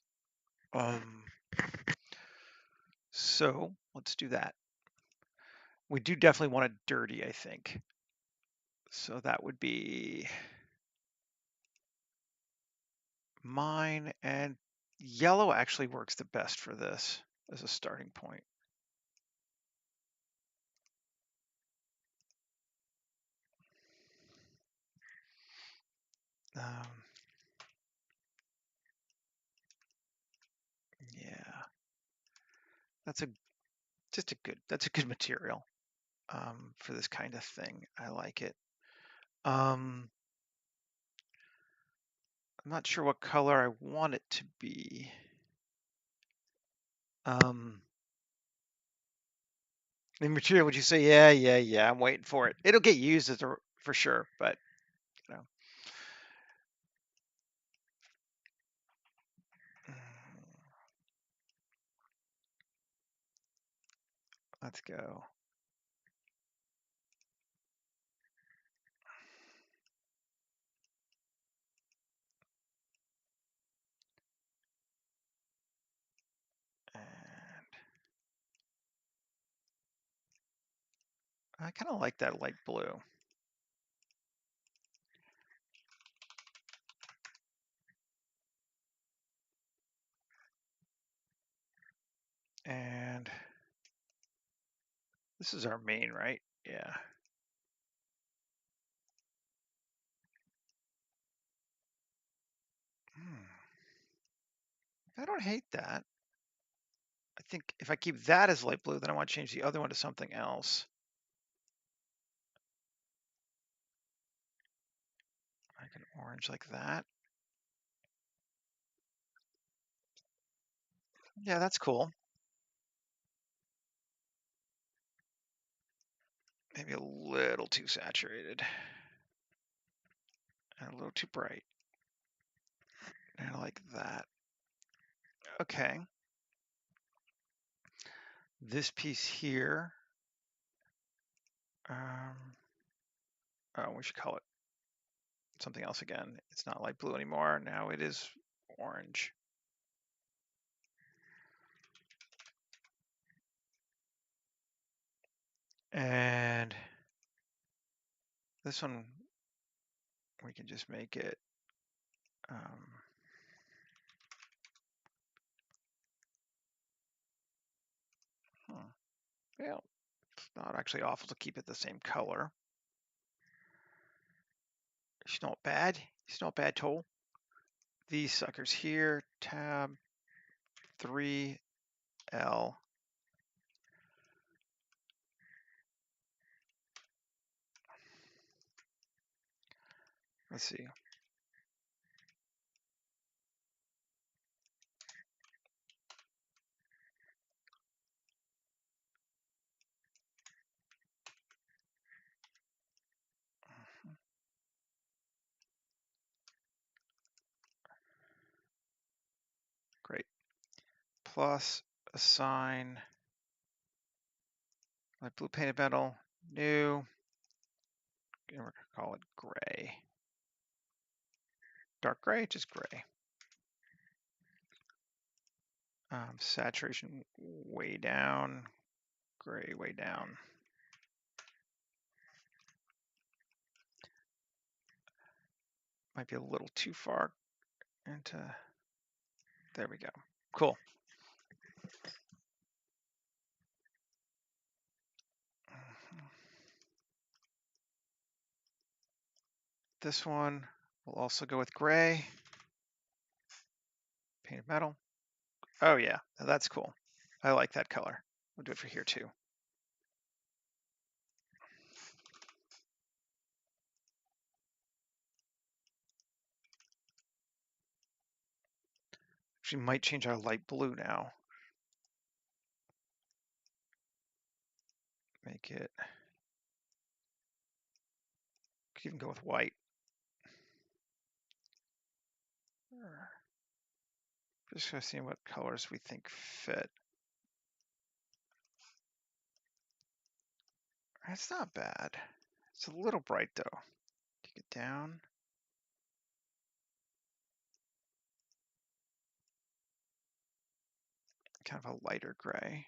[SPEAKER 1] So let's do that. We do definitely want it dirty, I think. So that would be mine, and yellow actually works the best for this as a starting point. Um, yeah, that's a good material for this kind of thing. I like it. I'm not sure what color I want it to be. The material, would you say? Yeah. I'm waiting for it. It'll get used as for sure, but you know. Let's go. And I kind of like that light blue. And this is our main, right? Yeah. I don't hate that. I think if I keep that as light blue, then I want to change the other one to something else. Like an orange like that. Yeah, that's cool. Maybe a little too saturated and a little too bright. And I like that. Okay. This piece here. Oh, we should call it something else again. It's not light blue anymore. Now it is orange. And this one, we can just make it yeah, it's not actually awful to keep it the same color. It's not bad. It's not bad at all. These suckers here, tab 3L. Let's see. Great. Plus assign light blue painted metal, new, and we're gonna call it gray. Dark gray, just gray. Saturation way down, gray way down. Might be a little too far into, there we go. Cool. This one will also go with gray. Painted metal. Oh yeah, that's cool. I like that color. We'll do it for here too. Actually might change our light blue now. Make it, could even go with white. Just gonna see what colors we think fit. It's not bad. It's a little bright though. Take it down. Kind of a lighter gray.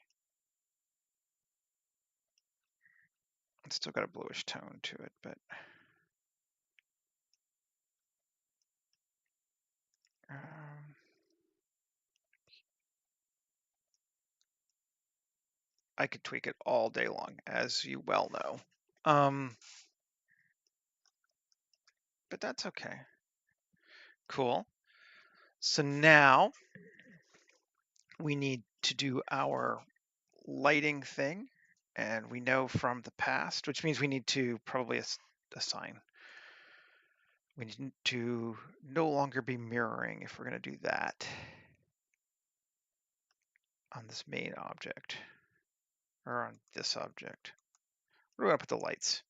[SPEAKER 1] It's still got a bluish tone to it, but I could tweak it all day long, as you well know. But that's okay. Cool. So now we need to do our lighting thing, and we know from the past, which means we need to probably assign. We need to no longer be mirroring if we're going to do that on this main object or on this object. We're going to put the lights.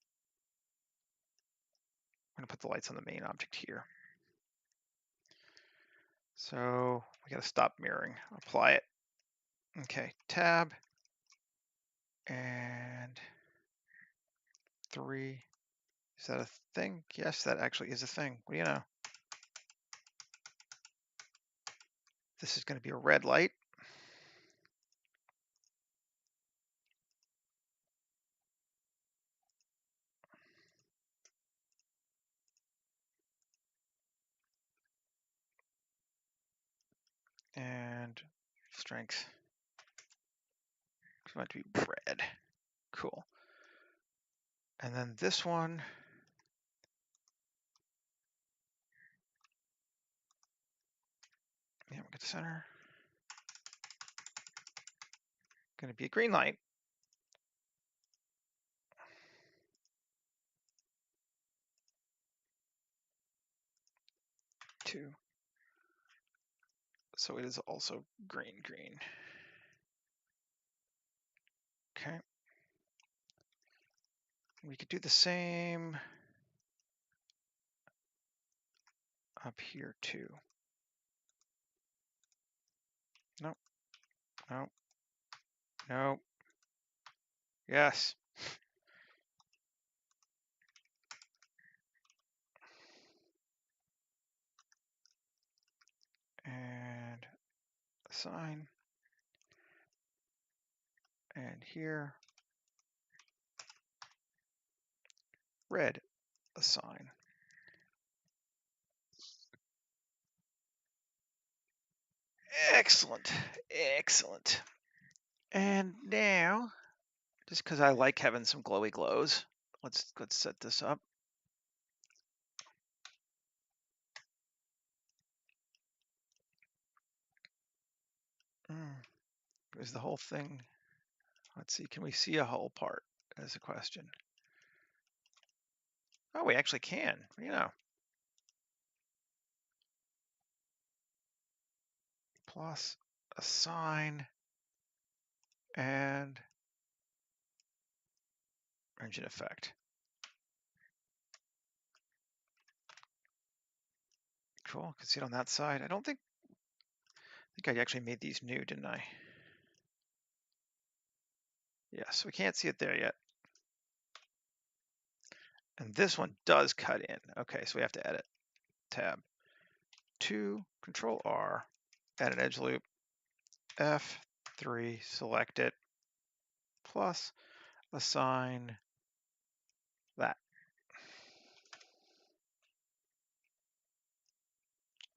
[SPEAKER 1] I'm going to put the lights on the main object here. So we got to stop mirroring, apply it. Okay, tab and 3. Is that a thing? Yes, that actually is a thing. What do you know? This is going to be a red light. And strength. It's going to be red. Cool. And then this one. Yeah, we get the center. Going to be a green light. 2. So it is also green. Okay. We could do the same up here too. Nope. Yes. And assign. And here, red, assign. Excellent. And now, just because I like having some glowy glows, let's set this up. Is the whole thing? Let's see. Can we see a whole part? As a question. Oh, we actually can. You know. Plus assign and engine effect. Cool. Can see it on that side. I think I actually made these new, didn't I? Yes, we can't see it there yet. And this one does cut in. Okay, so we have to edit. Tab 2, Control R, add an edge loop, F3, select it, plus assign that.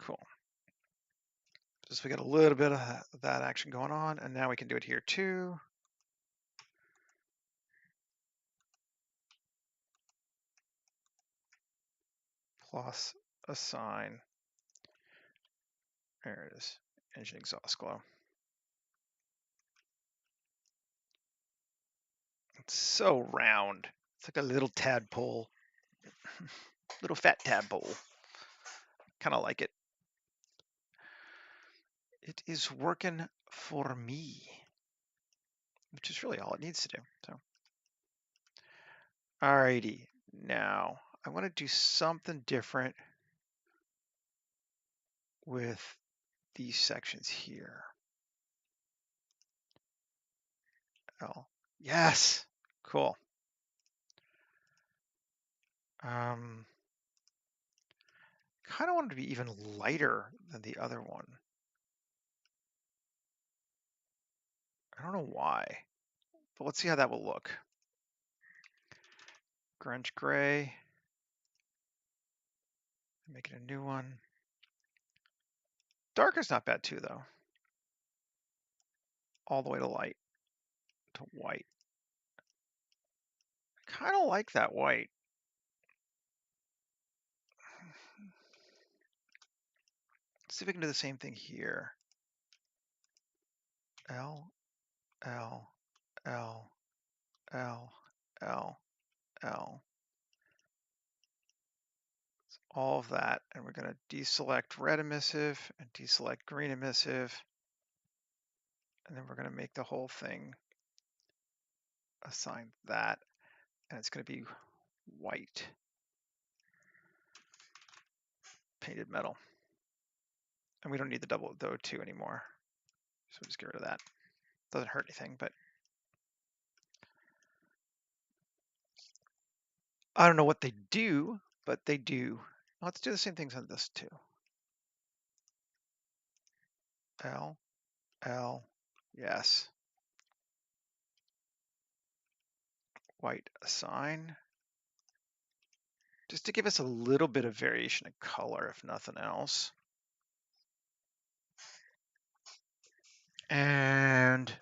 [SPEAKER 1] Cool. Just we got a little bit of that action going on, and now we can do it here too. Plus assign, there it is, engine exhaust glow. It's so round. It's like a little tadpole, little fat tadpole. Kind of like it. It is working for me, which is really all it needs to do. So, alrighty. Now I want to do something different with these sections here. Oh, yes, cool. Kind of wanted to be even lighter than the other one. I don't know why, but let's see how that will look. Grunge gray. Make it a new one. Dark is not bad too, though. All the way to light, to white. I kind of like that white. Let's see if we can do the same thing here. L, L, L, L, L, L. All of that, and we're going to deselect red emissive and deselect green emissive, and then we're going to make the whole thing assign that, and it's going to be white painted metal, and we don't need the double the O2 anymore, so we'll just get rid of that. Doesn't hurt anything, but I don't know what they do, but they do. Let's do the same things on this too. L, L, yes. White assign. Just to give us a little bit of variation in color, if nothing else. And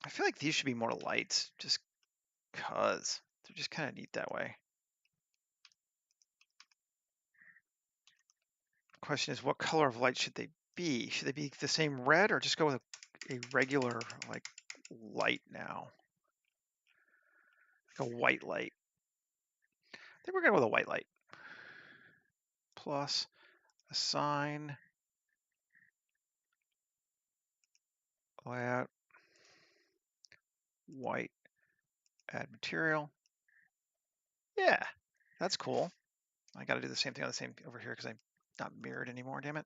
[SPEAKER 1] I feel like these should be more lights, just because they're just kind of neat that way. The question is, what color of light should they be? Should they be the same red, or just go with a regular like light now? Like a white light. I think we're going with a white light. Plus assign layout white, add material. Yeah, that's cool. I got to do the same thing on the same over here because I'm not mirrored anymore, damn it.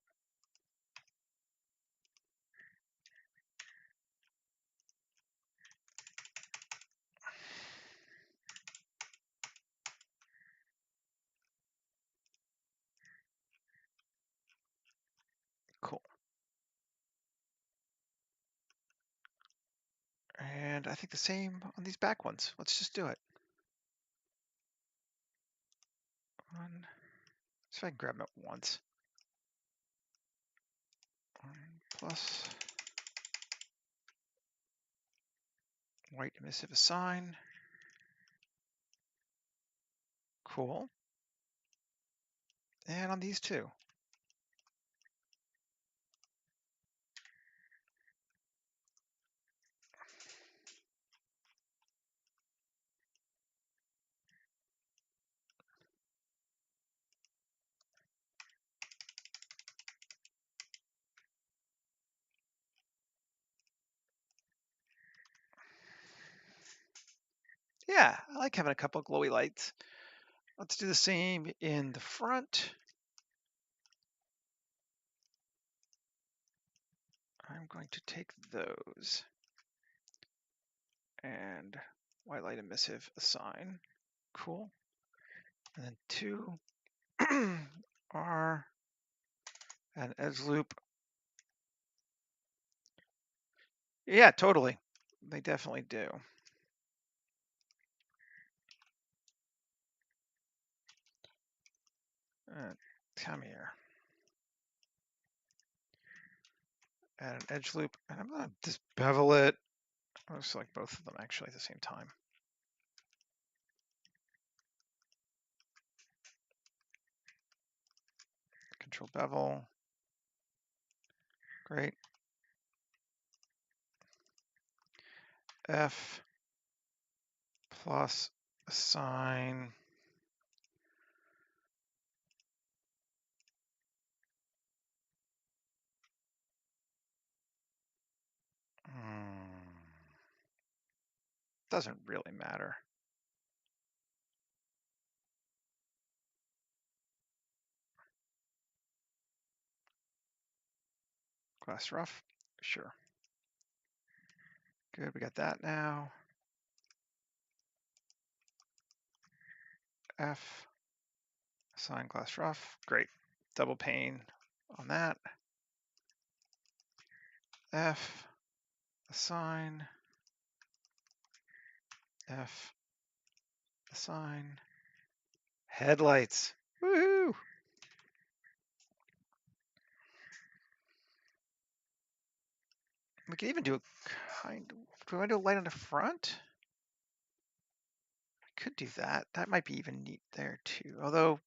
[SPEAKER 1] Cool. And I think the same on these back ones. Let's just do it. One. See if I can grab them at once. Plus white emissive assign. Cool. And on these too. Yeah, I like having a couple of glowy lights. Let's do the same in the front. I'm going to take those and white light emissive assign. Cool. And then 2 are an edge loop. Yeah, totally. They definitely do. Come here. Add an edge loop, and I'm gonna just bevel it. I'll select both of them actually at the same time. Control bevel. Great. F plus assign. Doesn't really matter. Glass rough, sure. Good, we got that now. F, assign glass rough, great. Double pane on that. F, assign, F, assign, headlights, woohoo! We could even do a kind of, do I want to do a light on the front? I could do that. That might be even neat there too, although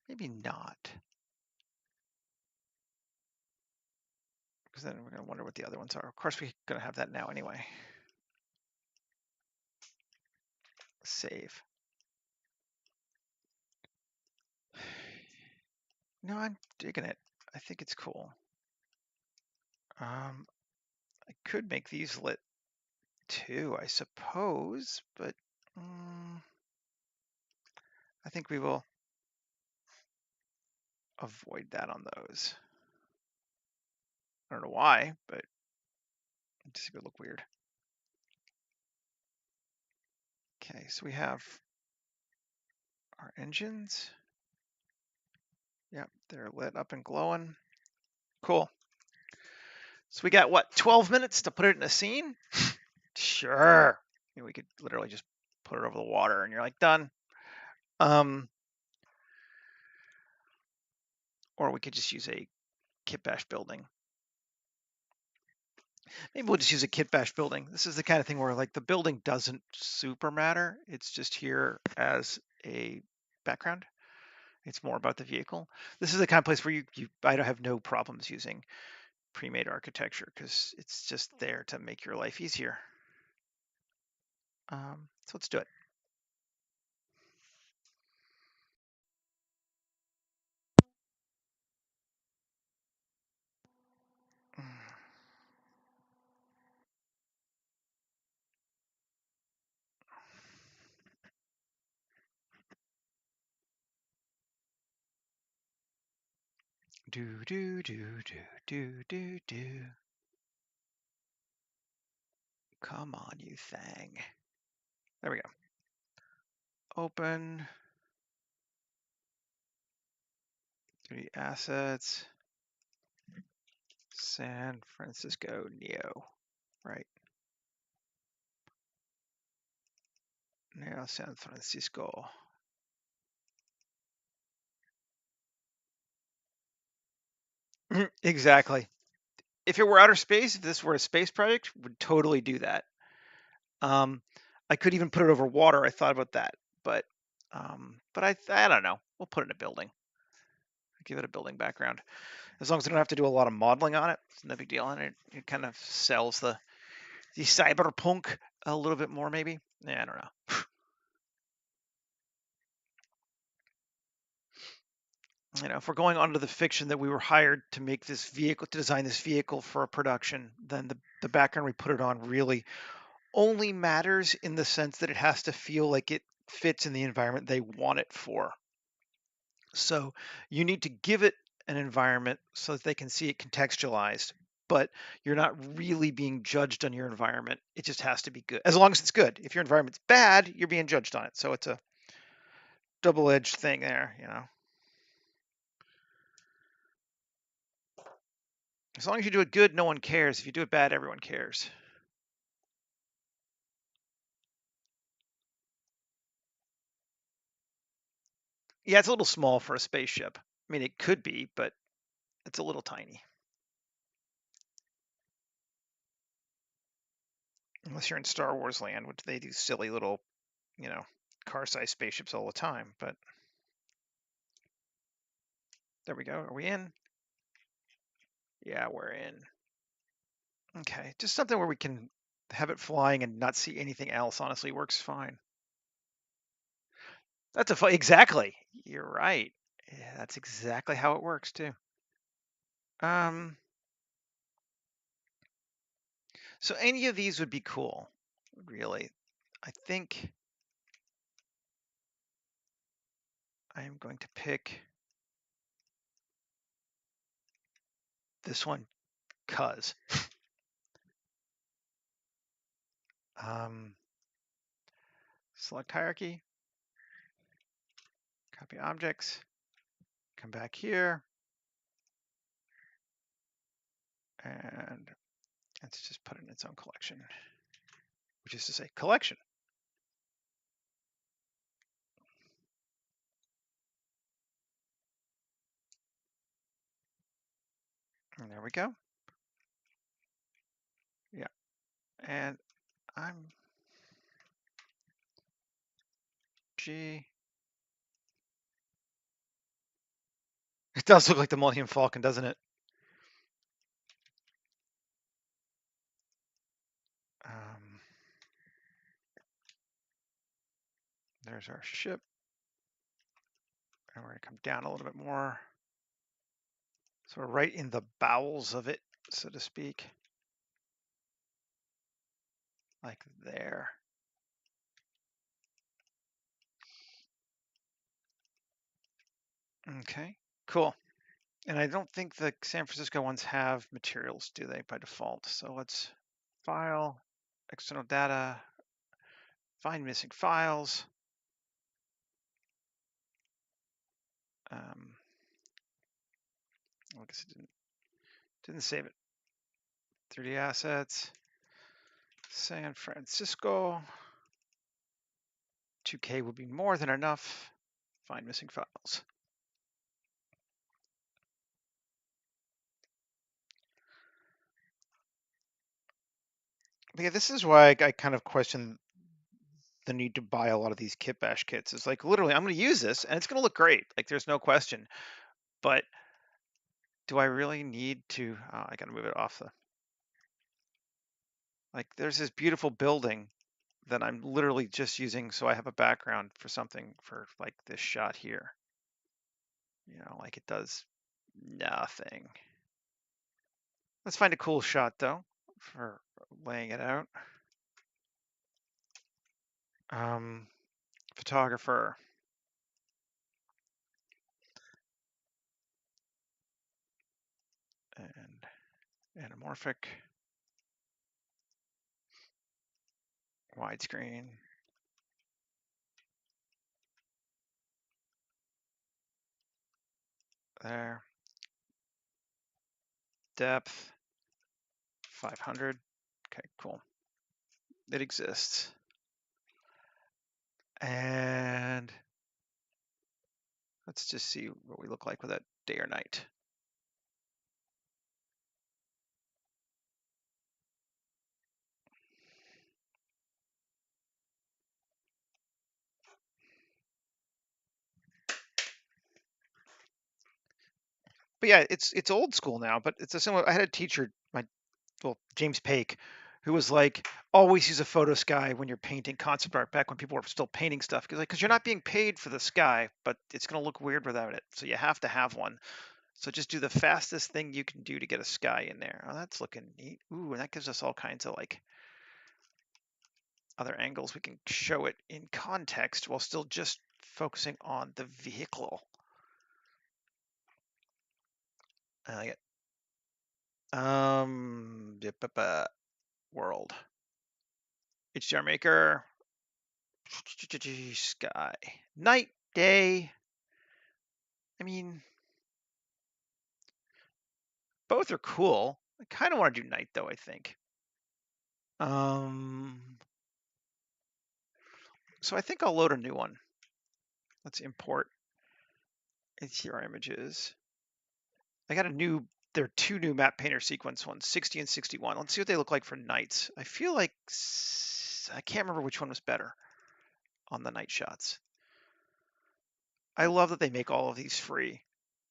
[SPEAKER 1] maybe not. Because then we're gonna wonder what the other ones are. Of course, we're gonna have that now anyway. Save. No, I'm digging it. I think it's cool. I could make these lit too, I suppose, but I think we will avoid that on those. I don't know why, but it just would look weird. Okay, so we have our engines. Yep, they're lit up and glowing. Cool. So we got what, 12 minutes to put it in a scene? Sure. I mean, we could literally just put it over the water and you're like, done. Or we could just use a kit bash building. Maybe we'll just use a kit bash building. This is the kind of thing where like the building doesn't super matter. It's just here as a background. It's more about the vehicle. This is the kind of place where I don't have no problems using pre-made architecture because it's just there to make your life easier. So let's do it. Do do do do do do do. Come on, you thing. There we go. Open. 3D assets. San Francisco Neo. Right. Neo San Francisco. Exactly. If it were outer space, if this were a space project, would totally do that. I could even put it over water. I thought about that, but I don't know. We'll put it in a building. Give it a building background. As long as I don't have to do a lot of modeling on it, it's no big deal. And it kind of sells the cyberpunk a little bit more, maybe. Yeah, I don't know. If we're going onto the fiction that we were hired to make this vehicle, to design this vehicle for a production, then the background we put it on really only matters in the sense that it has to feel like it fits in the environment they want it for. So you need to give it an environment so that they can see it contextualized, but you're not really being judged on your environment. It just has to be good. As long as it's good. If your environment's bad, you're being judged on it. So it's a double-edged thing there. As long as you do it good, no one cares. If you do it bad, everyone cares. Yeah, it's a little small for a spaceship. I mean, it could be, but it's a little tiny. Unless you're in Star Wars land, which they do silly little, car-sized spaceships all the time. But there we go. Are we in? Yeah, we're in. Okay, just something where we can have it flying and not see anything else. Honestly, works fine. That's exactly. You're right. Yeah, that's exactly how it works too. Um, so any of these would be cool, really. I think I am going to pick this one, cuz. Select hierarchy, copy objects, come back here, and let's just put it in its own collection, which is to say collection. And there we go. Yeah, and I'm G. It does look like the Millennium Falcon, doesn't it? There's our ship. And we're going to come down a little bit more. So we're right in the bowels of it, so to speak. Like there. Okay, cool. And I don't think the San Francisco ones have materials, do they, by default? So let's file, external data, find missing files. I guess it didn't save it. 3D assets, San Francisco. 2K would be more than enough. Find missing files. But yeah, this is why I kind of question the need to buy a lot of these kit bash kits. It's like literally, I'm going to use this and it's going to look great. Like there's no question. But do I really need to? I got to move it off the. Like there's this beautiful building that I'm literally just using so I have a background for something for like this shot here. Like it does nothing. Let's find a cool shot though for laying it out. Photographer. And anamorphic. Widescreen. There. Depth. 500. Okay, cool. It exists. And let's just see what we look like with that day or night. But yeah, it's old school now, but it's a similar. I had a teacher, James Pake, who was like, always use a photo sky when you're painting concept art back when people were still painting stuff. Because you're not being paid for the sky, but it's going to look weird without it. So you have to have one. So just do the fastest thing you can do to get a sky in there. Oh, that's looking neat. Ooh, and that gives us all kinds of like other angles. We can show it in context while still just focusing on the vehicle. I like it. World. HDR Maker. Sky. Night, day. I mean, both are cool. I kind of want to do night though, I think. So I think I'll load a new one. Let's import HDR images. I got there are two new map painter sequence ones, 60 and 61. Let's see what they look like for nights. I feel like, I can't remember which one was better on the night shots. I love that they make all of these free.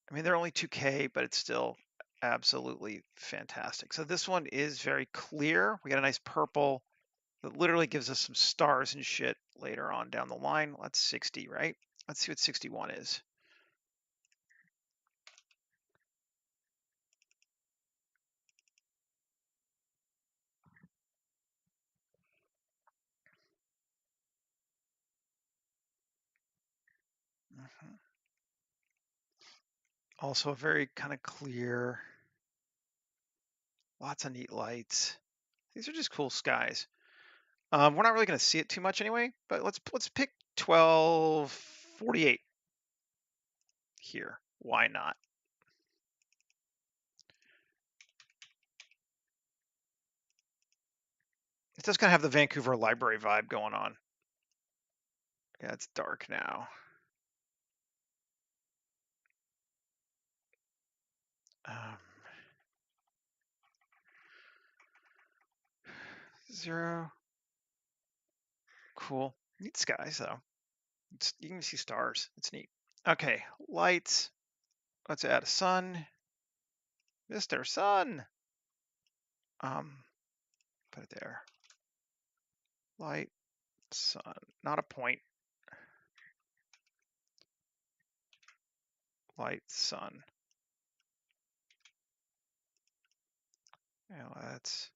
[SPEAKER 1] I mean, they're only 2K, but it's still absolutely fantastic. So this one is very clear. We got a nice purple that literally gives us some stars and shit later on down the line. That's 60, right? Let's see what 61 is. Also a very kind of clear, lots of neat lights. These are just cool skies. We're not really going to see it too much anyway, but let's pick 1248 here. Why not? It does kind of have the Vancouver Library vibe going on. Yeah, it's dark now. Um, 0. Cool. Neat skies though. You can see stars. It's neat. Okay, lights. Let's add a sun. Mr. Sun. Put it there. Light, sun. Not a point. Light, sun. Now let's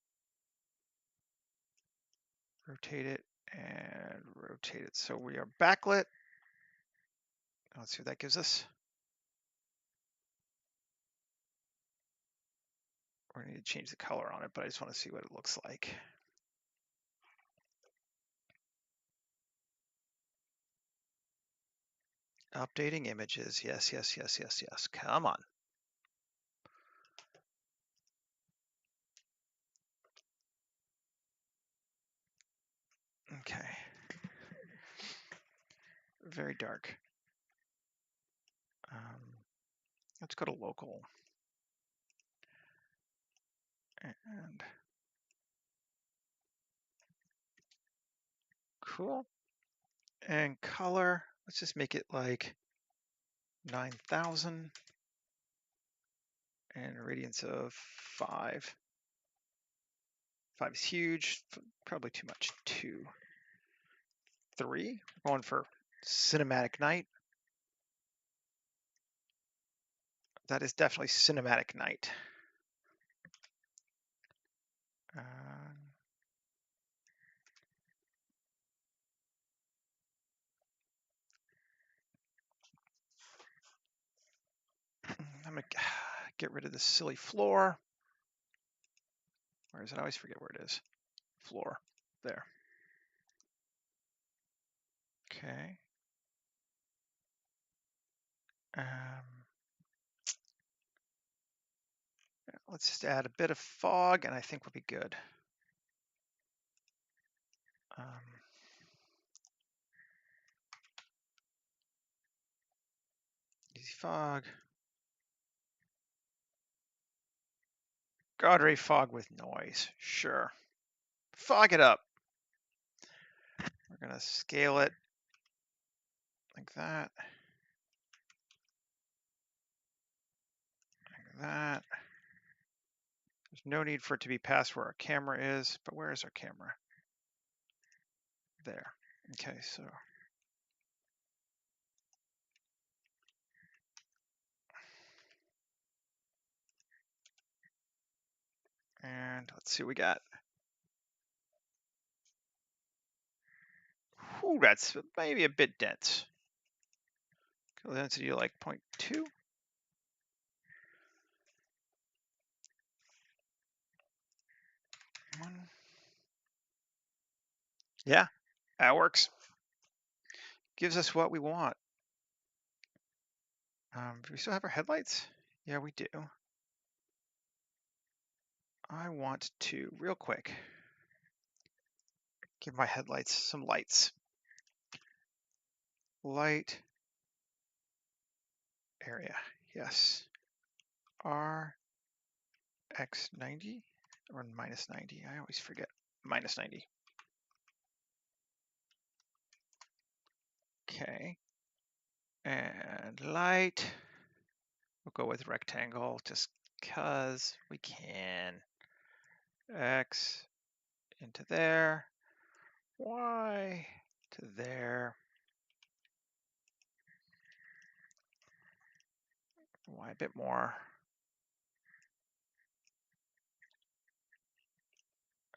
[SPEAKER 1] rotate it and rotate it. So we are backlit. Let's see what that gives us. We're going to need to change the color on it, but I just want to see what it looks like. Updating images. Yes, yes, yes, yes, yes. Come on. Okay. Very dark. Let's go to local. And cool. And color, let's just make it like 9,000 and a radiance of 5. 5 is huge, probably too much. 2, 3. We're going for cinematic night. That is definitely cinematic night. I'm gonna get rid of this silly floor. Where is it? I always forget where it is. Floor. There. Okay. Let's just add a bit of fog, and I think we'll be good. Easy fog. God ray fog with noise. Sure. Fog it up. We're going to scale it like that. There's no need for it to be past where our camera is, but where is our camera? There. Okay, so and let's see what we got. Ooh, that's maybe a bit dense. Color density like 0.2. Yeah, that works. Gives us what we want. Do we still have our headlights? Yeah, we do. I want to, real quick, give my headlights some lights. Light area, yes. RX90 or minus 90? I always forget. Minus 90. Okay. And light. We'll go with rectangle just because we can. X into there. Y to there. Y a bit more.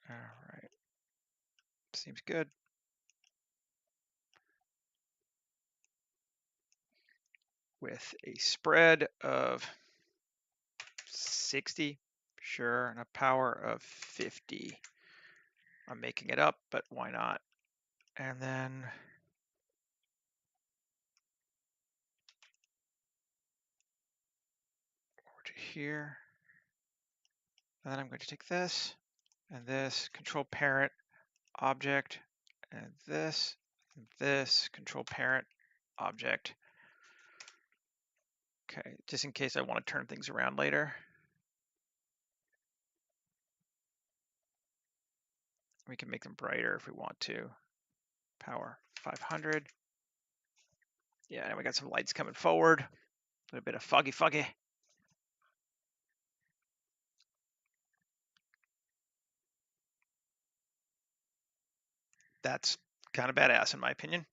[SPEAKER 1] All right. Seems good. With a spread of 60, sure, and a power of 50. I'm making it up, but why not? And then over to here. And then I'm going to take this and this, control parent object, and this, control parent object. Okay, just in case I want to turn things around later. We can make them brighter if we want to. Power 500. Yeah, and we got some lights coming forward. A little bit of foggy. That's kind of badass in my opinion.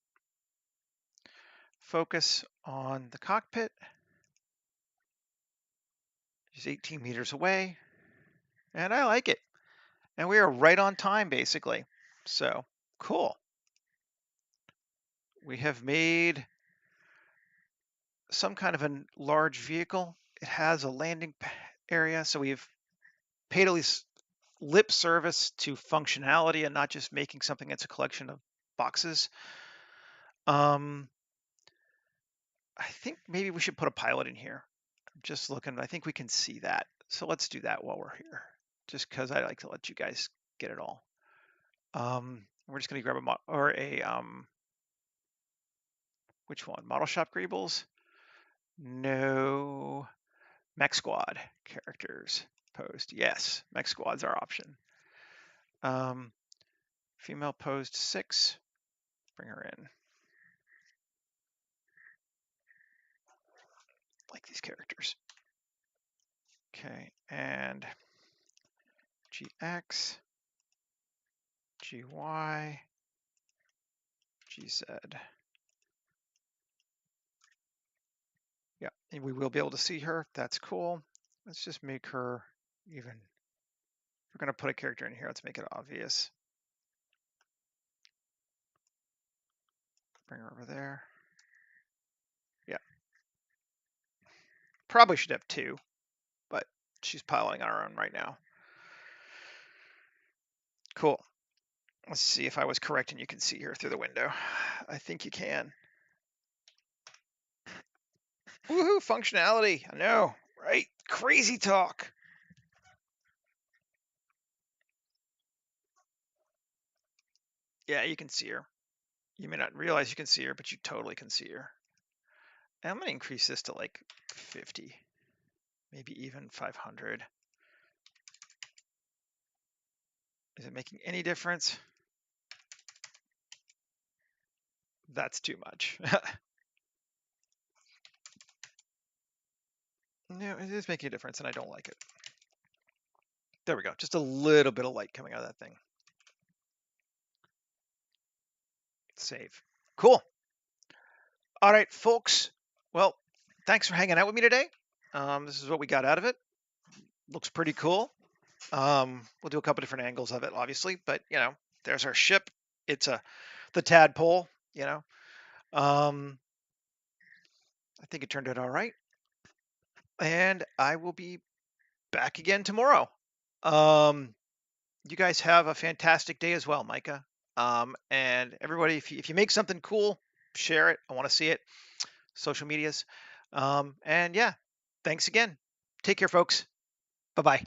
[SPEAKER 1] Focus on the cockpit. It's 18 meters away. And I like it. And we are right on time, basically. So, cool. We have made some kind of a large vehicle. It has a landing area, so we've paid at least lip service to functionality and not just making something that's a collection of boxes. I think maybe we should put a pilot in here. I'm just looking, I think we can see that. So let's do that while we're here, just because I like to let you guys get it all. We're just going to grab which one? Model Shop Greebles? No. Mech Squad characters posed. Yes, Mech Squad's our option. Female posed 6. Bring her in. Like these characters. Okay, and GX, GY, GZ. Yeah, and we will be able to see her. That's cool. Let's just make her even. We're going to put a character in here. Let's make it obvious. Bring her over there. Yeah. Probably should have 2, but she's piloting on her own right now. Cool. Let's see if I was correct and you can see her through the window. I think you can. Woohoo, functionality. I know, right? Crazy talk. Yeah, you can see her. You may not realize you can see her, but you totally can see her. And I'm going to increase this to like 50, maybe even 500. Is it making any difference? That's too much. No, it is making a difference, and I don't like it. There we go. Just a little bit of light coming out of that thing. Save. Cool. All right, folks. Well, thanks for hanging out with me today. This is what we got out of it. Looks pretty cool. We'll do a couple different angles of it, obviously, but there's our ship. It's the tadpole. I think it turned out all right, and I will be back again tomorrow. Um, you guys have a fantastic day as well, Micah. And everybody, if you make something cool, share it. I want to see it. Social medias. And yeah, thanks again. Take care, folks. Bye bye.